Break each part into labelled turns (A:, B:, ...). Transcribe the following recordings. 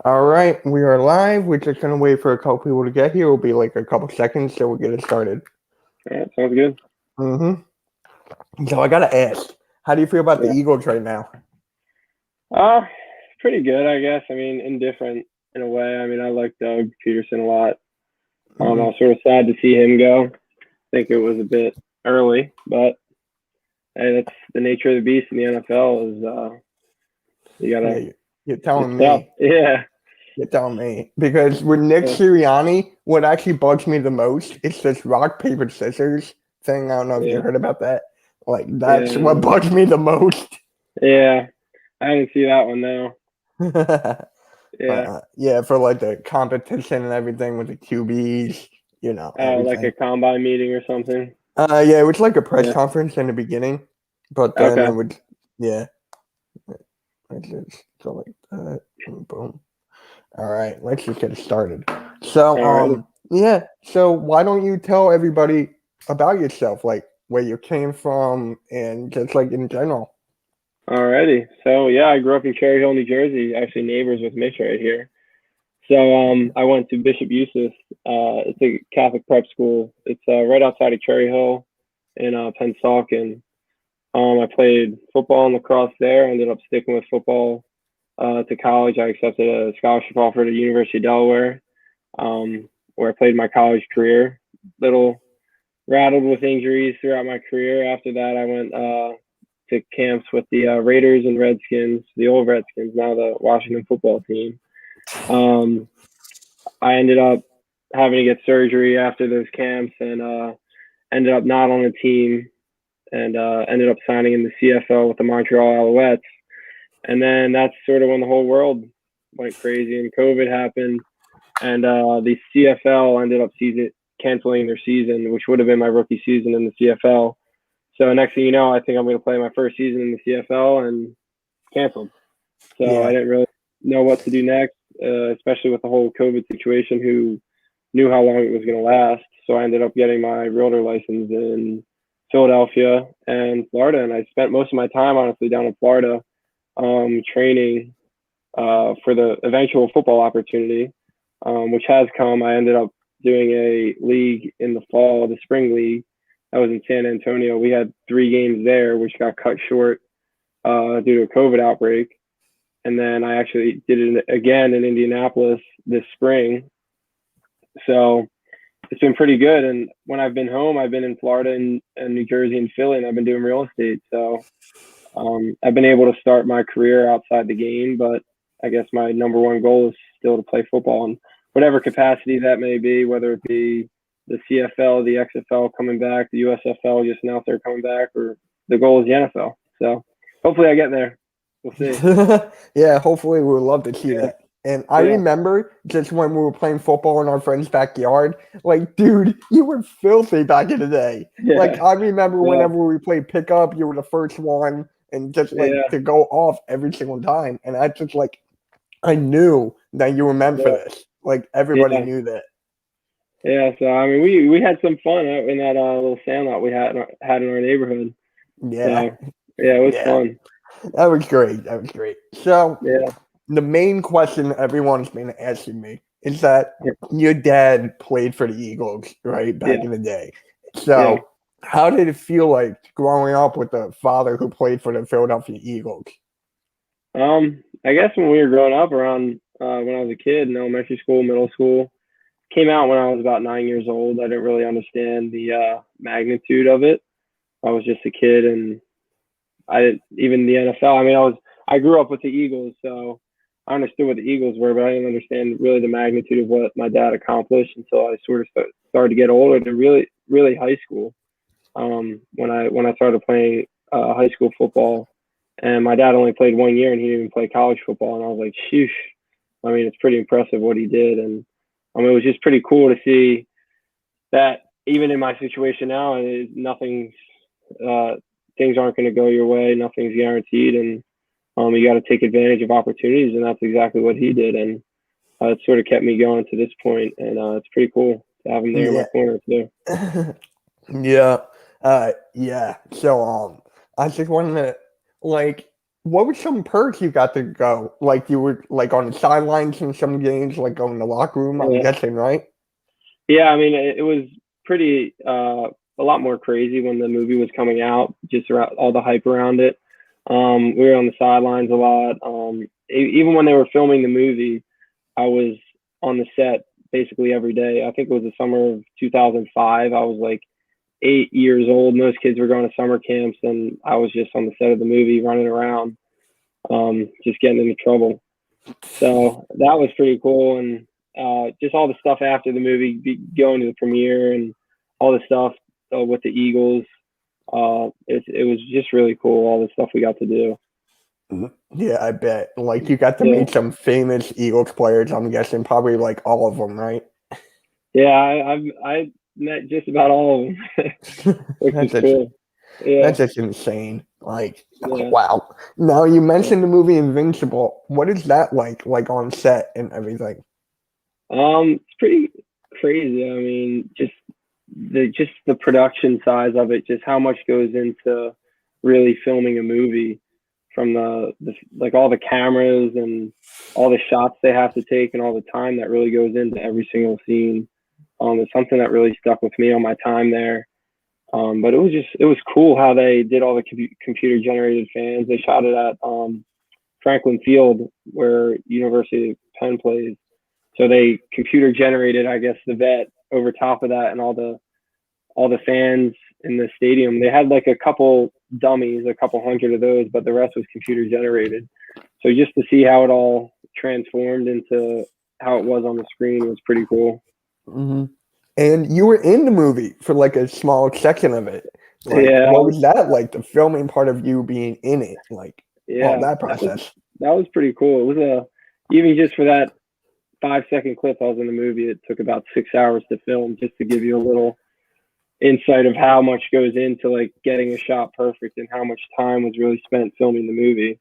A: All right, we are live. We're just gonna wait for a couple people to get here. It'll be like a couple seconds, so we'll get it started.
B: All right, sounds good.
A: So I gotta ask, how do you feel about the
B: Yeah.
A: Eagles right now?
B: Uh, Pretty good, I guess. I mean, indifferent in a way. I mean, I like Doug Peterson a lot. I
A: hmm
B: was sort of sad to see him go. I think it was a bit early, but hey, that's the nature of the beast in the NFL. Is you
A: Yeah,
B: gotta.
A: you're
B: It's
A: telling
B: tough.
A: me.
B: Yeah.
A: You're telling me because with Nick
B: Yeah.
A: Sirianni, what actually bugs me the most is this rock paper scissors thing. I don't know if you
B: Yeah.
A: heard about that. Like that's what
B: Yeah.
A: bugs me the most.
B: Yeah. I didn't see that one though. Yeah.
A: Yeah, for like the competition and everything with the QBs,
B: Oh, like a
A: everything.
B: combine meeting or something.
A: Yeah, it was like a press
B: Yeah.
A: conference in the beginning, but then it
B: Okay.
A: would, yeah, I just go like that, and boom. All right, let's just get it started. So,
B: All right.
A: yeah. So why don't you tell everybody about yourself, like where you came from, and just like in general?
B: Alrighty. So yeah, I grew up in Cherry Hill, New Jersey. Actually, neighbors with Mitch right here. So I went to Bishop Eustace. It's a Catholic prep school. It's right outside of Cherry Hill in Pennsauken. I played football and lacrosse there. Ended up sticking with football to college. I accepted a scholarship offer to the University of Delaware, where I played my college career. Little rattled with injuries throughout my career. After that, I went to camps with the Raiders and Redskins, the old Redskins, now the Washington football team. Um, I ended up having to get surgery after those camps and ended up not on the team and ended up signing in the CFL with the Montreal Alouettes. And then that's sort of when the whole world went crazy and COVID happened. And the CFL ended up canceling their season, which would have been my rookie season in the CFL. So next thing you know, I think I'm going to play my first season in the CFL and canceled. So I
A: Yeah,
B: didn't really know what to do next, especially with the whole COVID situation. Who knew how long it was going to last? So I ended up getting my realtor license in Philadelphia and Florida, and I spent most of my time honestly down in Florida, training for the eventual football opportunity, which has come. I ended up doing a league in the fall, the spring league. That was in San Antonio. We had 3 games there, which got cut short due to a COVID outbreak. And then I actually did it again in Indianapolis this spring. So it's been pretty good. And when I've been home, I've been in Florida and New Jersey and Philly, and I've been doing real estate. So I've been able to start my career outside the game, but I guess my number one goal is still to play football in whatever capacity that may be, whether it be the CFL, the XFL coming back, the USFL just announced they're coming back, or the goal is the NFL. So hopefully I get there. We'll see.
A: yeah. Hopefully, we would love to see
B: Yeah.
A: that. And I
B: Yeah.
A: remember just when we were playing football in our friend's backyard, like, dude, you were filthy back in the day. Like,
B: Yeah.
A: I remember
B: Yeah.
A: whenever we played pickup, you were the first one, and just like
B: Yeah.
A: to go off every single time. And I just like, I knew that you were meant for
B: Yeah.
A: this. Like, everybody
B: Yeah.
A: knew that.
B: Yeah. So I mean, we had some fun in that little sandlot we had in our neighborhood.
A: Yeah,
B: So yeah, it was
A: yeah,
B: fun.
A: that was great. That was great. So,
B: Yeah.
A: the main question everyone's been asking me is that your dad played for the Eagles, right, back
B: Yeah.
A: in the day.
B: Yeah.
A: So, how did it feel like growing up with a father who played for the Philadelphia Eagles?
B: I guess when we were growing up around when I was a kid in elementary school, middle school, came out when I was about 9 years old. I didn't really understand the magnitude of it. I was just a kid, and I didn't even the NFL. I mean, I grew up with the Eagles, so I understood what the Eagles were, but I didn't understand really the magnitude of what my dad accomplished until I sort of started to get older, to really high school. When I started playing high school football, and my dad only played 1 year, and he didn't even play college football, and I was like, sheesh. I mean, it's pretty impressive what he did, and it was just pretty cool to see that even in my situation now, nothing's uh, things aren't going to go your way, nothing's guaranteed, and you got to take advantage of opportunities, and that's exactly what he did, and it sort of kept me going to this point, and it's pretty cool to have him there in my
A: Yeah.
B: corner too.
A: Yeah. Yeah. So I just wanted to like what were some perks you got to go? Like you were like on the sidelines in some games, like going in the locker room, I'm
B: Yeah.
A: guessing, right?
B: Yeah, I mean, it was pretty a lot more crazy when the movie was coming out, just around all the hype around it. We were on the sidelines a lot. Even when they were filming the movie, I was on the set basically every day. I think it was the summer of 2005. I was like 8 years old. Most kids were going to summer camps, and I was just on the set of the movie running around, just getting into trouble. So that was pretty cool. And just all the stuff after the movie, going to the premiere and all the stuff with the Eagles. It was just really cool, all the stuff we got to do.
A: Yeah, I bet. Like you got to
B: Yeah.
A: meet some famous Eagles players, I'm guessing, probably like all of them, right?
B: Yeah, I met just about all of them, which
A: That's
B: is
A: just
B: cool. Yeah,
A: that's just insane. Like,
B: yeah.
A: wow. Now you
B: Yeah.
A: mentioned the movie Invincible. What is that like on set and everything?
B: It's pretty crazy. I mean, just the production size of it, just how much goes into really filming a movie, from the like all the cameras and all the shots they have to take and all the time that really goes into every single scene. It's something that really stuck with me on my time there. But it was cool how they did all the computer generated fans. They shot it at Franklin Field where University of Penn plays. So they computer generated, I guess, the vet over top of that, and all the fans in the stadium. They had like a couple dummies, a couple hundred of those, but the rest was computer generated. So just to see how it all transformed into how it was on the screen was pretty cool.
A: Hmm. And you were in the movie for like a small section of it. Like,
B: Yeah,
A: what was that like? The filming part of you being in it, like all
B: yeah,
A: that process.
B: that was pretty cool. It was even just for that 5 second clip I was in the movie. It took about 6 hours to film, just to give you a little insight of how much goes into like getting a shot perfect and how much time was really spent filming the movie.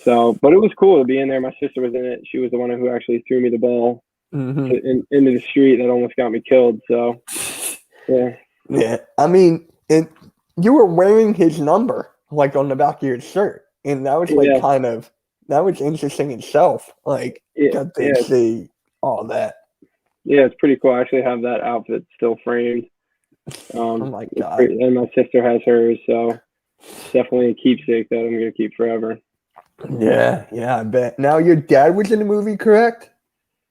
B: So, but it was cool to be in there. My sister was in it. She was the one who actually threw me the ball
A: Hmm.
B: into the street that almost got me killed. So, yeah,
A: Yeah, I mean, you were wearing his number like on the back of your shirt, and that was like
B: yeah,
A: that was interesting itself. Like,
B: yeah,
A: got to
B: yeah,
A: see all that.
B: yeah. It's pretty cool. I actually have that outfit still framed.
A: Oh my
B: It's
A: god.
B: pretty, and my sister has hers, so it's definitely a keepsake that I'm gonna keep forever.
A: Yeah, yeah, I bet. Now your dad was in the movie, correct?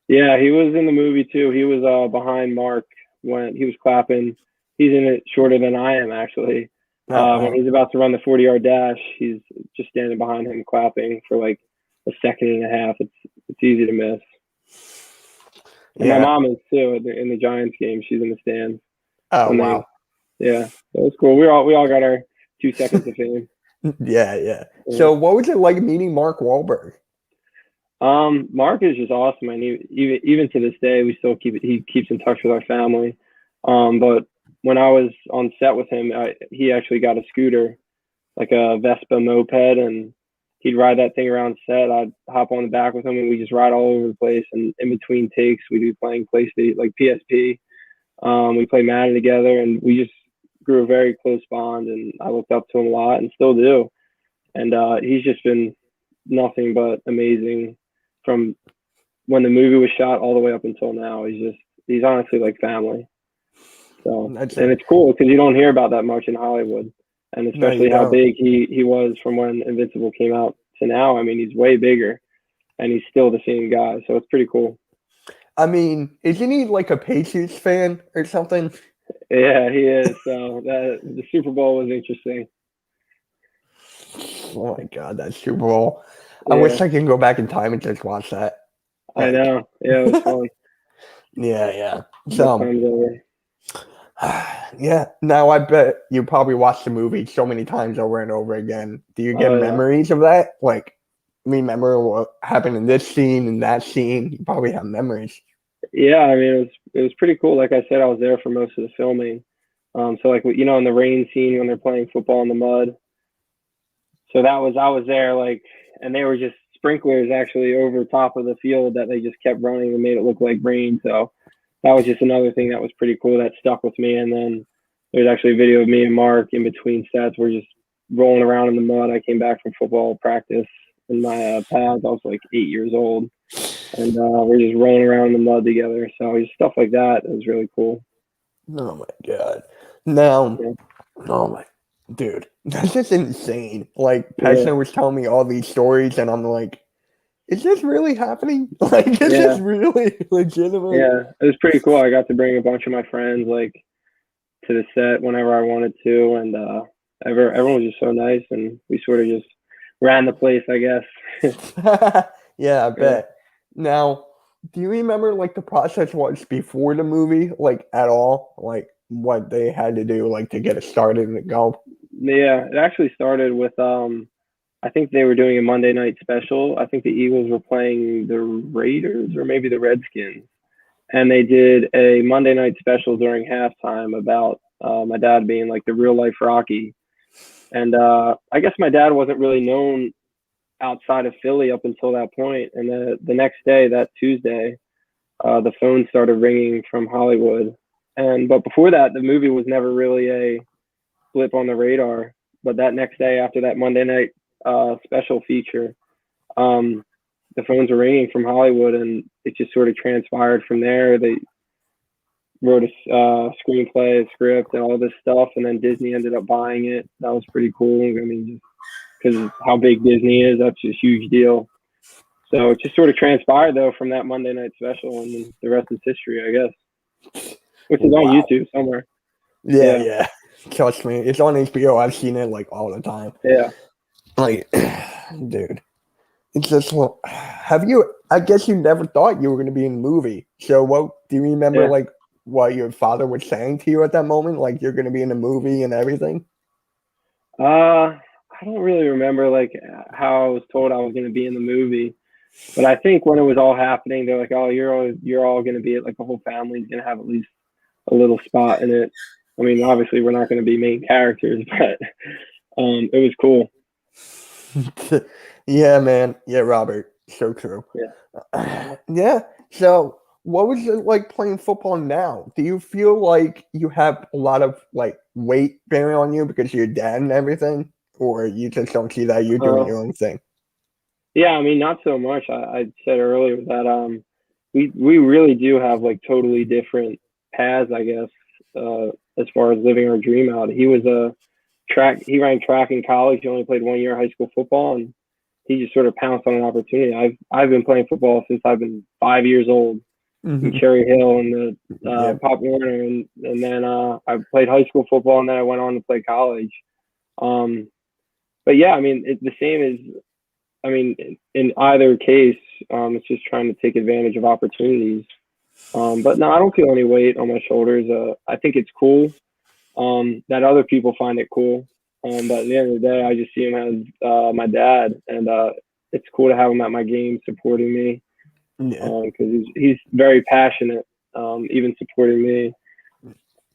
B: Yeah, he was in the movie too. He was behind Mark when he was clapping. He's in it shorter than I am actually.
A: Oh
B: When
A: wow.
B: he's about to run the 40-yard dash, he's just standing behind him clapping for like a second and a half. It's easy to miss. And my
A: Yeah.
B: mom is too in the Giants game. She's in the stands
A: Oh
B: when they.
A: wow.
B: Yeah, that was cool. We all got our 2 seconds of fame.
A: Yeah, yeah.
B: Yeah.
A: So what was it like meeting Mark Wahlberg?
B: Mark is just awesome, and even to this day, we still he keeps in touch with our family. But when I was on set with him, he actually got a scooter, like a Vespa moped, and he'd ride that thing around set. I'd hop on the back with him, and we just ride all over the place. And in between takes, we'd be playing PlayStation, like PSP. We play Madden together, and we just grew a very close bond. And I looked up to him a lot, and still do. And he's just been nothing but amazing from when the movie was shot all the way up until now. He's honestly like family. So,
A: That's
B: and
A: it.
B: it's cool because you don't hear about that much in Hollywood, and
A: No, you
B: especially how
A: don't.
B: big he was from when Invincible came out to now. I mean, he's way bigger, and he's still the same guy. So it's pretty cool.
A: I mean, isn't he like a Patriots fan or something?
B: Yeah, he is. So that the Super Bowl was interesting.
A: Oh my god, that Super Bowl. I
B: Yeah,
A: wish I could go back in time and just watch that.
B: I
A: Like,
B: know. Yeah, it was fun.
A: yeah, yeah.
B: Best
A: So,
B: times ever.
A: yeah. Now I bet you probably watched the movie so many times over and over again. Do you get
B: Oh yeah.
A: memories of that? Like, remember what happened in this scene and that scene? You probably have memories.
B: Yeah, I mean it was pretty cool. Like I said, I was there for most of the filming. So like in the rain scene when they're playing football in the mud. So I was there like, and they were just sprinklers actually over top of the field that they just kept running and made it look like rain. So that was just another thing that was pretty cool that stuck with me. And then there's actually a video of me and Mark in between sets. We're just rolling around in the mud. I came back from football practice in my pads. I was like 8 years old, and we're just rolling around in the mud together. So just stuff like that is really cool.
A: Oh my god. Now,
B: Yeah,
A: oh my dude, that's just insane. Like
B: yeah,
A: Pesna was telling me all these stories, and I'm like, is this really happening? Like, is
B: yeah,
A: this really legitimate?
B: yeah. It was pretty cool. I got to bring a bunch of my friends like to the set whenever I wanted to, and everyone was just so nice, and we sort of just ran the place, I guess.
A: Yeah, I
B: Yeah.
A: bet. Now, do you remember like the process was before the movie, like at all? Like what they had to do like to get it started and go?
B: Yeah, it actually started with I think they were doing a Monday night special. I think the Eagles were playing the Raiders or maybe the Redskins. And they did a Monday night special during halftime about my dad being like the real life Rocky. And I guess my dad wasn't really known outside of Philly up until that point. And the next day, that Tuesday, the phone started ringing from Hollywood. But before that, the movie was never really a blip on the radar. But that next day, after that Monday night special feature, um, the phones were ringing from Hollywood, and it just sort of transpired from there. They wrote a screenplay, a script, and all this stuff, and then Disney ended up buying it. That was pretty cool. I mean, because how big Disney is, that's a huge deal. So it just sort of transpired though from that Monday night special, and then the rest is history, I guess. Which is on
A: Wow.
B: YouTube somewhere.
A: Yeah,
B: Yeah,
A: yeah. Trust me, it's on HBO. I've seen it like all the time.
B: yeah.
A: Like, dude, it's just. Have you? I guess you never thought you were going to be in the movie. So, what do you remember?
B: Yeah.
A: Like, what your father was saying to you at that moment? Like, you're going to be in the movie and everything.
B: I don't really remember like how I was told I was going to be in the movie, but I think when it was all happening, they're like, "Oh, you're all going to be it. Like the whole family's going to have at least a little spot in it." I mean, obviously we're not going to be main characters, but it was cool.
A: Yeah, man. Yeah, Robert. So true.
B: Yeah.
A: Yeah. So, what was it like playing football now? Do you feel like you have a lot of like weight bearing on you because of your dad and everything, or you just don't see that you're doing
B: Uh,
A: your own thing?
B: yeah, I mean, not so much. I said earlier that we really do have like totally different paths, I guess, as far as living our dream out. He was a track. He ran track in college. He only played 1 year of high school football, and he just sort of pounced on an opportunity. I've been playing football since I've been 5 years old in
A: Hmm.
B: Cherry Hill and the
A: Yeah.
B: Pop Warner, and then I played high school football, and then I went on to play college. Um, but yeah, I mean, it's the same as I mean, in either case, it's just trying to take advantage of opportunities. But no, I don't feel any weight on my shoulders. I think it's cool that other people find it cool. But at the end of the day, I just see him as my dad, and it's cool to have him at my game supporting me
A: Yeah.
B: because he's very passionate, even supporting me.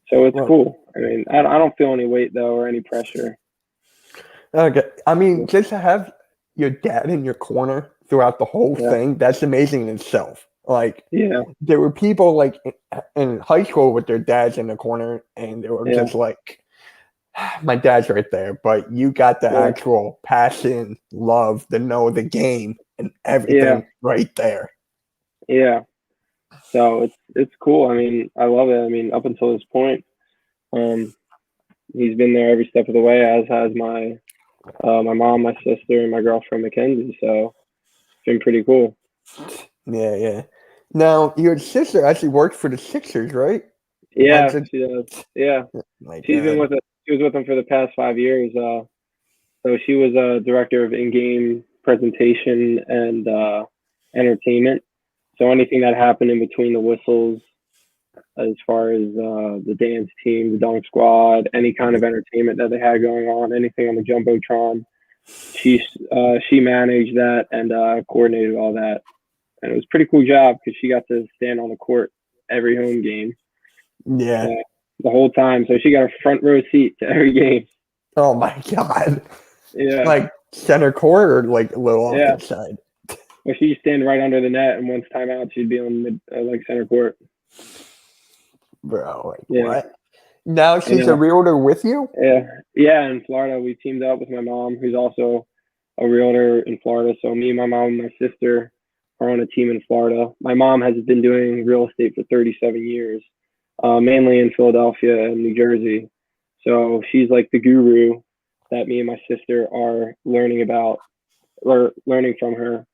B: So it's
A: Well,
B: cool. I mean, I don't feel any weight though or any pressure.
A: okay. I mean, just to have your dad in your corner throughout the whole
B: Yeah,
A: thing, that's amazing in itself. Like,
B: yeah,
A: there were people like in high school with their dads in the corner, and they were
B: yeah,
A: just like, my dad's right there, but you got the
B: yeah,
A: actual passion, love, to know the game and
B: yeah,
A: everything right there.
B: yeah. So it's cool. I mean, I love it. I mean, up until this point, um, he's been there every step of the way, as has my mom, my sister, and my girlfriend Mackenzie. So it's been pretty cool.
A: Yeah, yeah. Now, your sister actually worked for the Sixers, right?
B: Yeah,
A: As a,
B: she does. Yeah,
A: my
B: she's been
A: God.
B: with us. She was with them for the past 5 years. So she was a director of in-game presentation and entertainment. So anything that happened in between the whistles, as far as the dance team, the dunk squad, any kind
A: Yeah,
B: of entertainment that they had going on, anything on the jumbotron, she managed that and coordinated all that, and it was a pretty cool job because she got to stand on the court every home game uh,
A: yeah.
B: the whole time, so she got a front row seat to every game.
A: Oh my God.
B: Yeah,
A: Like center court or like a little off to
B: yeah.
A: the side?
B: Well, she used to stand right under the net, and once time out, she'd be on like center court.
A: Bro, like
B: Yeah,
A: what? Now
B: And
A: she's a realtor with you?
B: yeah, in Florida, we teamed up with my mom, who's also a realtor in Florida. So me, my mom, and my sister are on a team in Florida. My mom has been doing real estate for 37 years, mainly in Philadelphia and New Jersey. So she's like the guru that me and my sister are learning about or learning from her.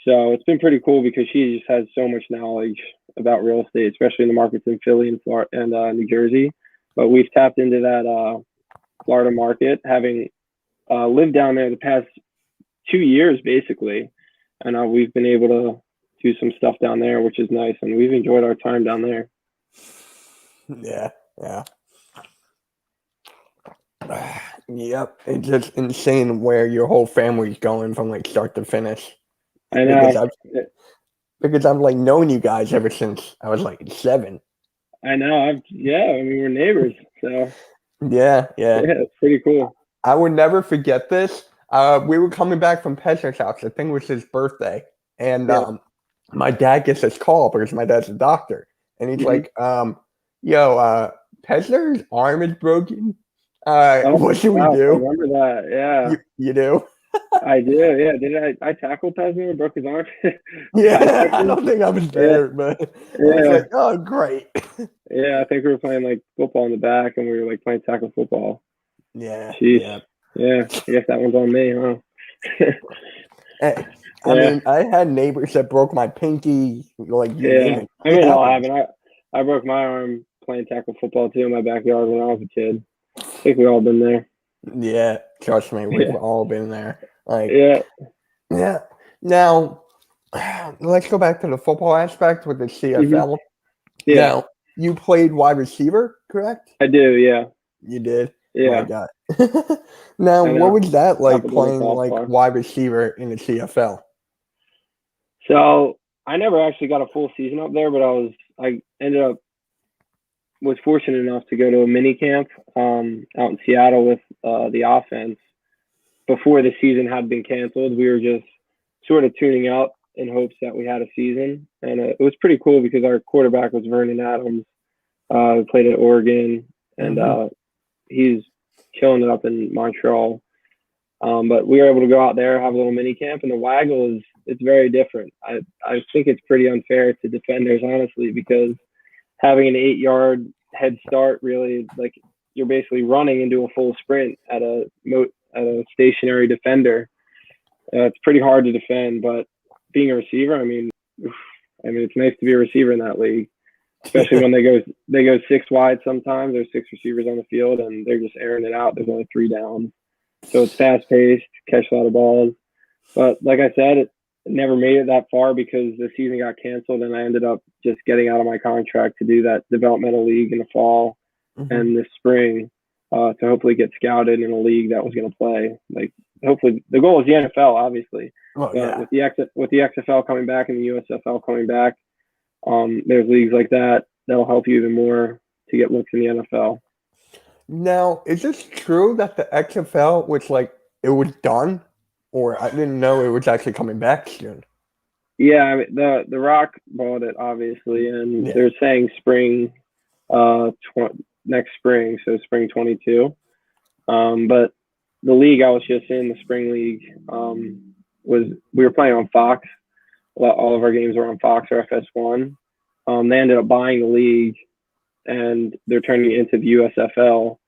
B: So it's been pretty cool because she just has so much knowledge about real estate, especially in the markets in Philly and Florida and New Jersey. But we've tapped into that Florida market, having lived down there the past 2 years basically, and we've been able to do some stuff down there, which is nice, and we've enjoyed our time down there.
A: Yeah, yeah. Yep, it's just insane where your whole family's going from like start to finish.
B: I know.
A: Because I've like known you guys ever since I was like 7.
B: I know. Yeah, I mean, we're neighbors, so
A: Yeah, yeah.
B: it's pretty cool.
A: I would never forget this. We were coming back from Pesner's house. I think it was his birthday, and my dad gets this call because my dad's a doctor, and he's like, "Yo, Pesner's arm is broken. What should we do?"
B: I remember that. Yeah,
A: you do.
B: I do. Yeah, did I tackle Pesner and broke his arm?
A: Yeah, I don't think I was there, but I was like, "Oh, great."
B: Yeah, I think we were playing like football in the back, and we were like playing tackle football.
A: Yeah.
B: Jeez. Yeah. I guess that one's on me, huh?
A: Hey, I mean, I had neighbors that broke my pinky, like you name it.
B: I mean, it all happened. I broke my arm playing tackle football too in my backyard when I was a kid. I think we all been there.
A: Yeah, trust me, we've all been there. Like, yeah. Now, let's go back to the football aspect with the CFL.
B: Yeah.
A: Now, you played wide receiver, correct?
B: I do. Yeah.
A: You did.
B: Yeah.
A: My God. Now, what was that like playing like wide receiver in the CFL?
B: So I never actually got a full season up there, but I was fortunate enough to go to a mini camp out in Seattle with the offense before the season had been canceled. We were just sort of tuning out in hopes that we had a season, and it was pretty cool because our quarterback was Vernon Adams, who played at Oregon, and he's killing it up in Montreal. But we were able to go out there, have a little mini camp, and the waggle it's very different. I think it's pretty unfair to defenders, honestly, because having an 8-yard head start, really, like you're basically running into a full sprint at a stationary defender. It's pretty hard to defend, but being a receiver, I mean, it's nice to be a receiver in that league, especially when they go 6 wide sometimes. There's 6 receivers on the field, and they're just airing it out. There's only 3 down. So it's fast-paced, catch a lot of balls. But like I said, it never made it that far because the season got canceled, and I ended up just getting out of my contract to do that developmental league in the fall and this spring to hopefully get scouted in a league that was going to play. Like, hopefully, the goal is the NFL, obviously.
A: Well,
B: with the XFL coming back and the USFL coming back, there's leagues like that that'll help you even more to get looks in the NFL.
A: Now, is this true that the XFL was like it was done, or I didn't know it was actually coming back soon?
B: Yeah, I mean, the Rock bought it obviously, and they're saying spring, next spring, so spring 22. But the league I was just in, the spring league, we were playing on Fox. All of our games were on Fox or FS1. They ended up buying the league, and they're turning it into the USFL,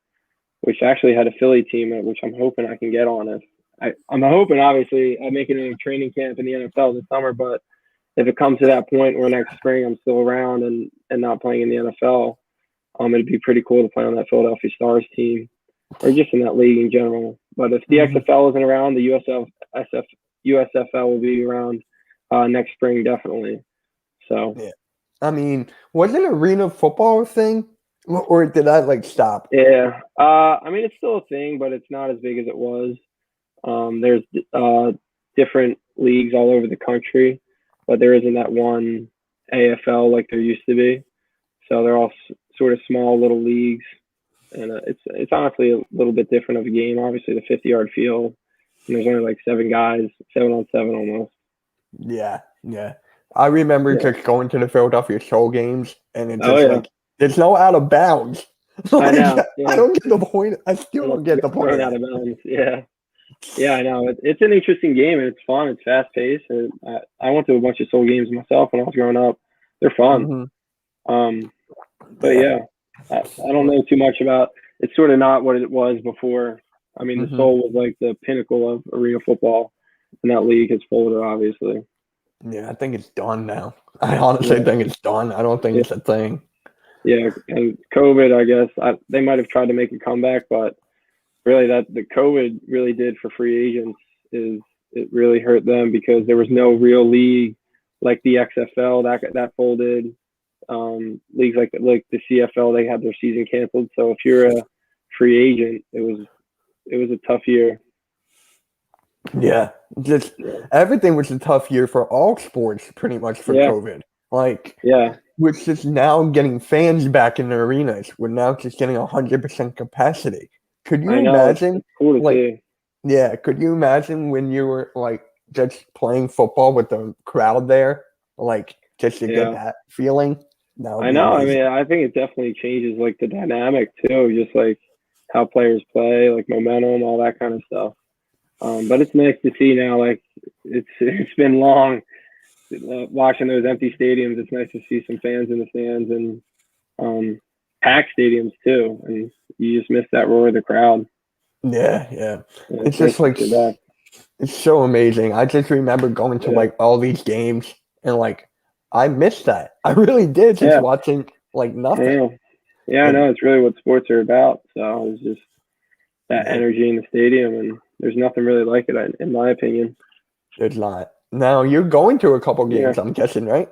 B: which actually had a Philly team, which I'm hoping I can get on it. I'm hoping, obviously, I make it in a training camp in the NFL this summer, but if it comes to that point where next spring I'm still around and not playing in the NFL, it'd be pretty cool to play on that Philadelphia Stars team or just in that league in general. But if the XFL isn't around, the USFL will be around next spring, definitely. So,
A: I mean, was it arena football a thing, or did that like stop?
B: Yeah, I mean, it's still a thing, but it's not as big as it was. There's different leagues all over the country, but there isn't that one AFL like there used to be. So they're all sort of small little leagues, and it's honestly a little bit different of a game. Obviously, the 50-yard field, and there's only like 7 guys, 7-on-7 almost.
A: Yeah. I remember just going to the Philadelphia Soul games, and it's just like there's no out of bounds.
B: I
A: Like,
B: know.
A: I
B: Yeah.
A: don't get the point. I still
B: And
A: don't get the point
B: going
A: of
B: out
A: that.
B: of bounds. Yeah. Yeah, I know. It's an interesting game and it's fun. It's fast paced. And I went to a bunch of Soul games myself when I was growing up. They're fun.
A: Hmm.
B: Um, but
A: Yeah.
B: yeah, I don't know too much about. It's sort of not what it was before. I mean, the
A: Hmm.
B: Soul was like the pinnacle of arena football, and that league has folded, obviously.
A: Yeah, I think it's done now. I honestly
B: Yeah,
A: think it's done. I don't think
B: yeah,
A: it's a thing.
B: yeah. And COVID, I guess they might have tried to make a comeback, but really, that the COVID really did for free agents is it really hurt them because there was no real league like the XFL that folded. Leagues like the CFL, they had their season canceled. So if you're a free agent, it was a tough year.
A: Yeah, just
B: Yeah,
A: everything was a tough year for all sports, pretty much for
B: yeah,
A: COVID. Like,
B: yeah.
A: we're just now getting fans back in the arenas. We're now just getting 100% capacity. Could you
B: I know
A: imagine?
B: it's cool to
A: Like,
B: see.
A: yeah, could you imagine when you were like just playing football with the crowd there, like just to get
B: Yeah,
A: that feeling? That would
B: I
A: be
B: know. I
A: amazing.
B: mean, I think it definitely changes like the dynamic too, just like how players play, like momentum, all that kind of stuff. But it's nice to see now. Like it's been long watching those empty stadiums. It's nice to see some fans in the stands and packed stadiums too. And you just miss that roar of the crowd.
A: Yeah, yeah.
B: Yeah,
A: It's
B: it's nice
A: just
B: to
A: like
B: see that.
A: it's so amazing. I just remember going to
B: Yeah,
A: like all these games and like I missed that. I really did just
B: yeah,
A: watching like
B: I
A: nothing.
B: know. Yeah, I
A: And
B: know. It's really what sports are about. So it's just that
A: yeah,
B: energy in the stadium, and there's nothing really like it, in my opinion.
A: there's not. Now you're going to a couple
B: Yeah,
A: games, I'm guessing, right?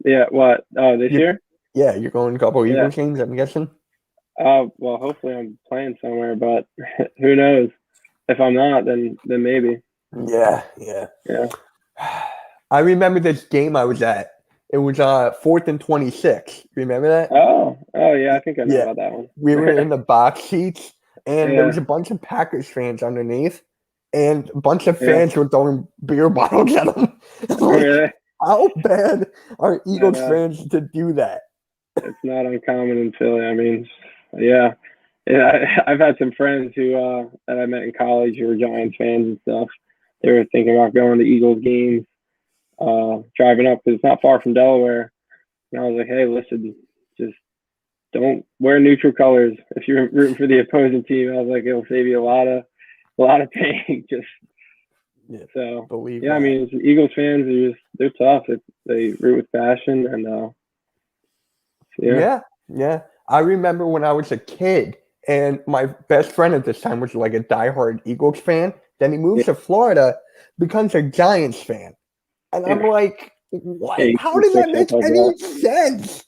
B: yeah. What? Oh, this
A: You
B: year?
A: yeah, you're going to a couple
B: Yeah.
A: Eagles games, I'm guessing.
B: Well, hopefully I'm playing somewhere, but who knows? If I'm not, then maybe.
A: Yeah, yeah.
B: Yeah.
A: I remember this game I was at. It was 4th and 26. Remember that?
B: Oh, yeah. I think I know
A: Yeah.
B: about that one.
A: We were in the box seats and there
B: Yeah,
A: was a bunch of Packers fans underneath and a bunch of
B: yeah.
A: fans were throwing beer bottles at them. Like,
B: Really?
A: how bad are
B: I
A: Eagles
B: know.
A: fans to do that?
B: It's not uncommon in Philly. I mean, yeah. Yeah, I've had some friends who that I met in college who were Giants fans and stuff. They were thinking about going to Eagles games, driving up because it's not far from Delaware. And I was like, hey, listen, just don't wear neutral colors if you're rooting for the opposing team. I was like, it'll save you a lot of pain. Just
A: Yeah,
B: so
A: believe
B: yeah. I
A: that.
B: mean, Eagles fans are they're tough. They root with passion, and yeah,
A: Yeah, yeah. I remember when I was a kid and my best friend at this time was like a diehard Eagles fan. Then he
B: yeah,
A: moves to Florida, becomes a Giants fan. And I'm
B: yeah.
A: like,
B: Yeah,
A: what?
B: you
A: How
B: can
A: does
B: switch
A: that
B: up
A: make
B: like that.
A: any sense?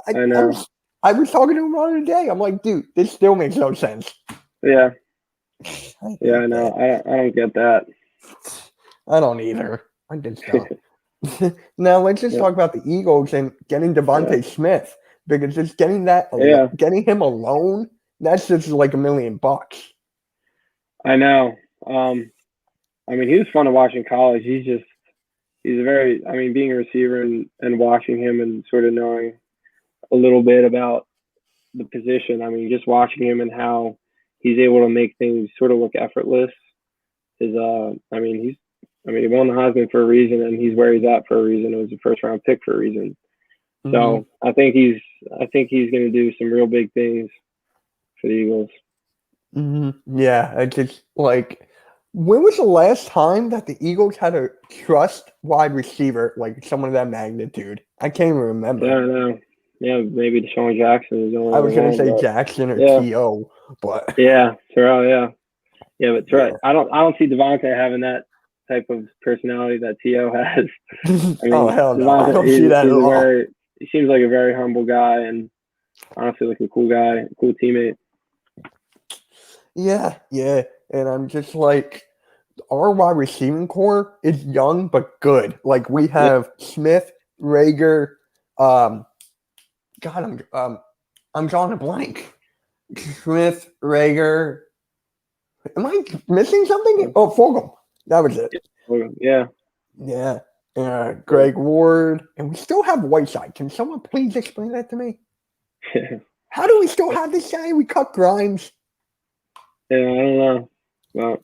A: I,
B: I
A: I'm,
B: know.
A: I was talking to him the other day. I'm like, dude, this still makes no sense.
B: Yeah,
A: I
B: yeah. I
A: hate
B: know.
A: that.
B: I don't get that.
A: I don't either. I just don't. Now let's just
B: Yeah,
A: talk about the Eagles and getting
B: yeah,
A: Devontae Smith because just
B: yeah.
A: getting him alone, that's just like $1 million.
B: I know. I mean, he was fun to watch in college. He's a very. I mean, being a receiver and watching him and sort of knowing a little bit about the position. I mean, just watching him and how he's able to make things sort of look effortless is I mean he won the Heisman for a reason and he's where he's at for a reason. It was a first round pick for a reason.
A: Hmm.
B: So I think he's gonna do some real big things for the Eagles.
A: Hmm. Yeah, I just like when was the last time that the Eagles had a trust wide receiver like someone of that magnitude? I can't even
B: Yeah,
A: remember.
B: I know. Yeah, maybe Deshaun Jackson is the only
A: I
B: other
A: was gonna
B: one,
A: say
B: but
A: Jackson or
B: yeah,
A: T.O., but
B: yeah, Terrell, yeah. Yeah, but
A: yeah.
B: Terrell, I don't see Devontae having that type of personality that T.O. has. I
A: Oh
B: mean,
A: hell no, I
B: Devontae,
A: don't see that at all.
B: he seems like a very humble guy and honestly like a cool guy, cool teammate.
A: Yeah, yeah, and I'm just like our wide receiving core is young but good. Like we
B: Yeah,
A: have Smith, Rager, um, God, I'm drawing a blank. Smith, Rager. Am I missing something? Oh, Fogel. That was it.
B: yeah,
A: Yeah.
B: yeah.
A: Greg Ward, and we still have Whiteside. Can someone please explain that to me? How do we still have this guy? We cut Grimes.
B: Yeah, I don't know. Well,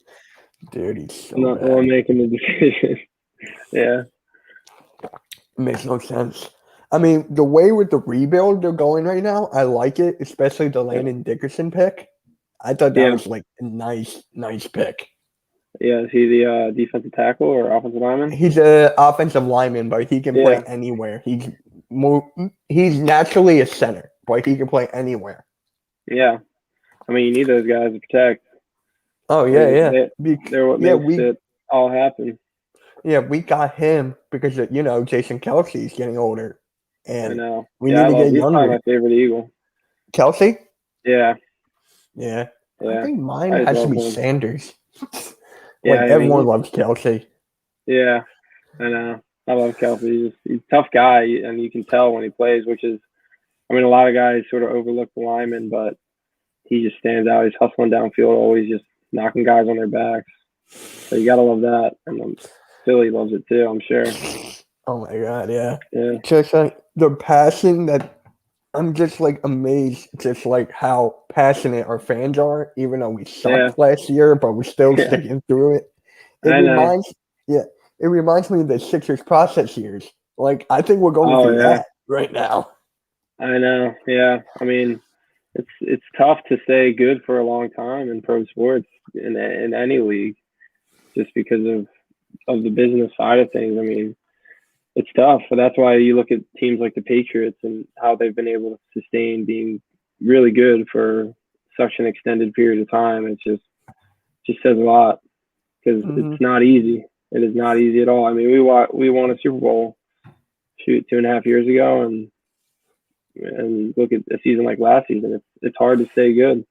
A: Dude, he's so
B: I'm not the one
A: bad.
B: making the decision. Yeah.
A: It makes no sense. I mean, the way with the rebuild they're going right now, I like it, especially the Landon Dickerson pick. I thought that
B: Yeah.
A: was like a nice pick.
B: Yeah. Is he the defensive tackle or offensive lineman?
A: He's an offensive lineman, but he can play
B: Yeah.
A: anywhere. He's naturally a center, but he can play anywhere.
B: Yeah. I mean, you need those guys to protect.
A: Oh
B: I
A: yeah,
B: mean,
A: yeah.
B: they're what
A: Yeah,
B: makes it all happen.
A: we got him because Jason Kelsey's getting older,
B: I
A: and
B: know.
A: we
B: Yeah,
A: need
B: I
A: to
B: love.
A: get
B: He's probably
A: younger.
B: my favorite Eagle.
A: Kelsey?
B: Yeah.
A: Yeah. I
B: Yeah.
A: think mine
B: I just
A: has to
B: love
A: be
B: him.
A: Sanders.
B: Yeah.
A: Like
B: I
A: everyone
B: mean,
A: loves Kelsey.
B: yeah. I know. I love Kelsey. He's a tough guy, and you can tell when he plays. Which is, I mean, a lot of guys sort of overlook the lineman, but he just stands out. He's hustling downfield, always just knocking guys on their backs. So you gotta love that, and Philly loves it too. I'm sure.
A: Oh my god, yeah.
B: Yeah.
A: Just like the passion that I'm just like amazed, just like how passionate our fans are, even though we
B: Yeah.
A: sucked last year, but we're still
B: Yeah.
A: sticking through it. It
B: I know.
A: reminds, yeah, it reminds me of the Sixers process years. Like I think we're going
B: Oh
A: through
B: yeah.
A: that right now.
B: I know. Yeah. I mean, it's tough to stay good for a long time in pro sports in any league, just because of the business side of things. I mean, it's tough. But that's why you look at teams like the Patriots and how they've been able to sustain being really good for such an extended period of time. It just says a lot because
A: Hmm.
B: it's not easy. It is not easy at all. I mean, we won a Super Bowl 2.5 years ago, and look at a season like last season. It's hard to stay good.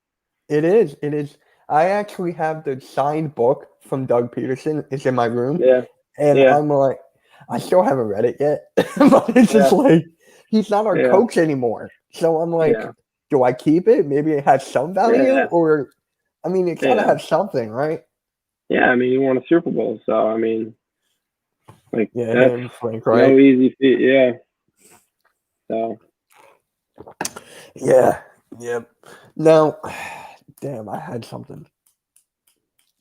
A: It is. It is. I actually have the signed book from Doug Peterson. It's in my room,
B: Yeah,
A: and
B: yeah,
A: I'm like, I still haven't read it yet, but it's just
B: yeah,
A: like he's not our
B: yeah,
A: coach anymore. So I'm like,
B: yeah,
A: do I keep it? Maybe it has some value,
B: yeah,
A: or I mean, it's gotta
B: yeah,
A: have something, right?
B: yeah. I mean, you won a Super Bowl, so I mean, like
A: Yeah,
B: that's
A: him, Frank,
B: no
A: right?
B: easy feat. Yeah. So
A: Yeah, yep. Now, damn, I had something.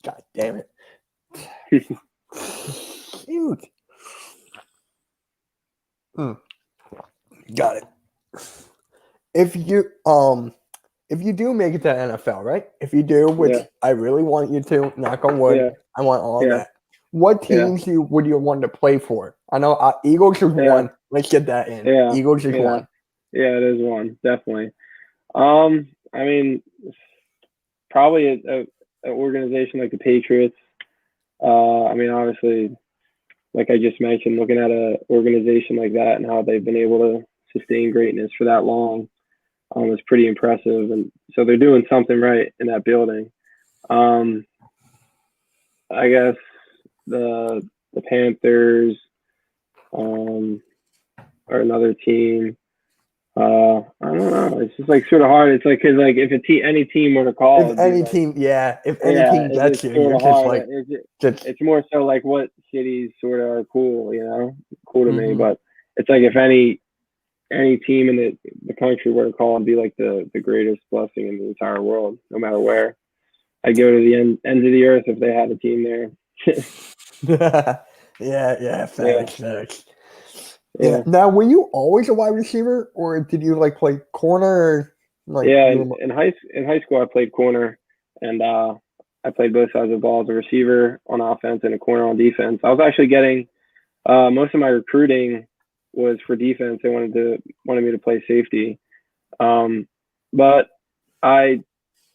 A: God damn it. Shoot. Hmm, got it. If you if you do make it to NFL, right? If you do, which
B: yeah,
A: I really want you to, knock on wood,
B: yeah,
A: I want all
B: yeah,
A: that. What
B: yeah,
A: teams would you want to play for? I know Eagles is
B: yeah,
A: one. Let's get that in.
B: yeah,
A: Eagles is
B: yeah,
A: one.
B: yeah. It is one definitely. I mean, probably a organization like the Patriots. I mean, obviously, like I just mentioned, looking at a organization like that and how they've been able to sustain greatness for that long is pretty impressive. And so they're doing something right in that building. Um, I guess the Panthers are another team. I don't know. It's just like sort of hard. It's like because like if any team were to call,
A: If
B: it'd be
A: any
B: like
A: team, yeah, if any
B: yeah,
A: team gets
B: it's
A: you,
B: sort
A: you're
B: of
A: just
B: hard.
A: like just
B: It's more so like what cities sort of are cool, cool to me.
A: hmm
B: But it's like if any team in the country were to call and be like the greatest blessing in the entire world, no matter where, I'd go to the ends of the earth if they had a team there.
A: yeah,
B: Yeah,
A: facts. Yeah.
B: yeah,
A: Now, were you always a wide receiver, or did you like play corner? Or, like
B: yeah.
A: you
B: In,
A: were,
B: in high school, I played corner, and I played both sides of the ball as a receiver on offense and a corner on defense. I was actually getting most of my recruiting was for defense. They wanted me to play safety, but I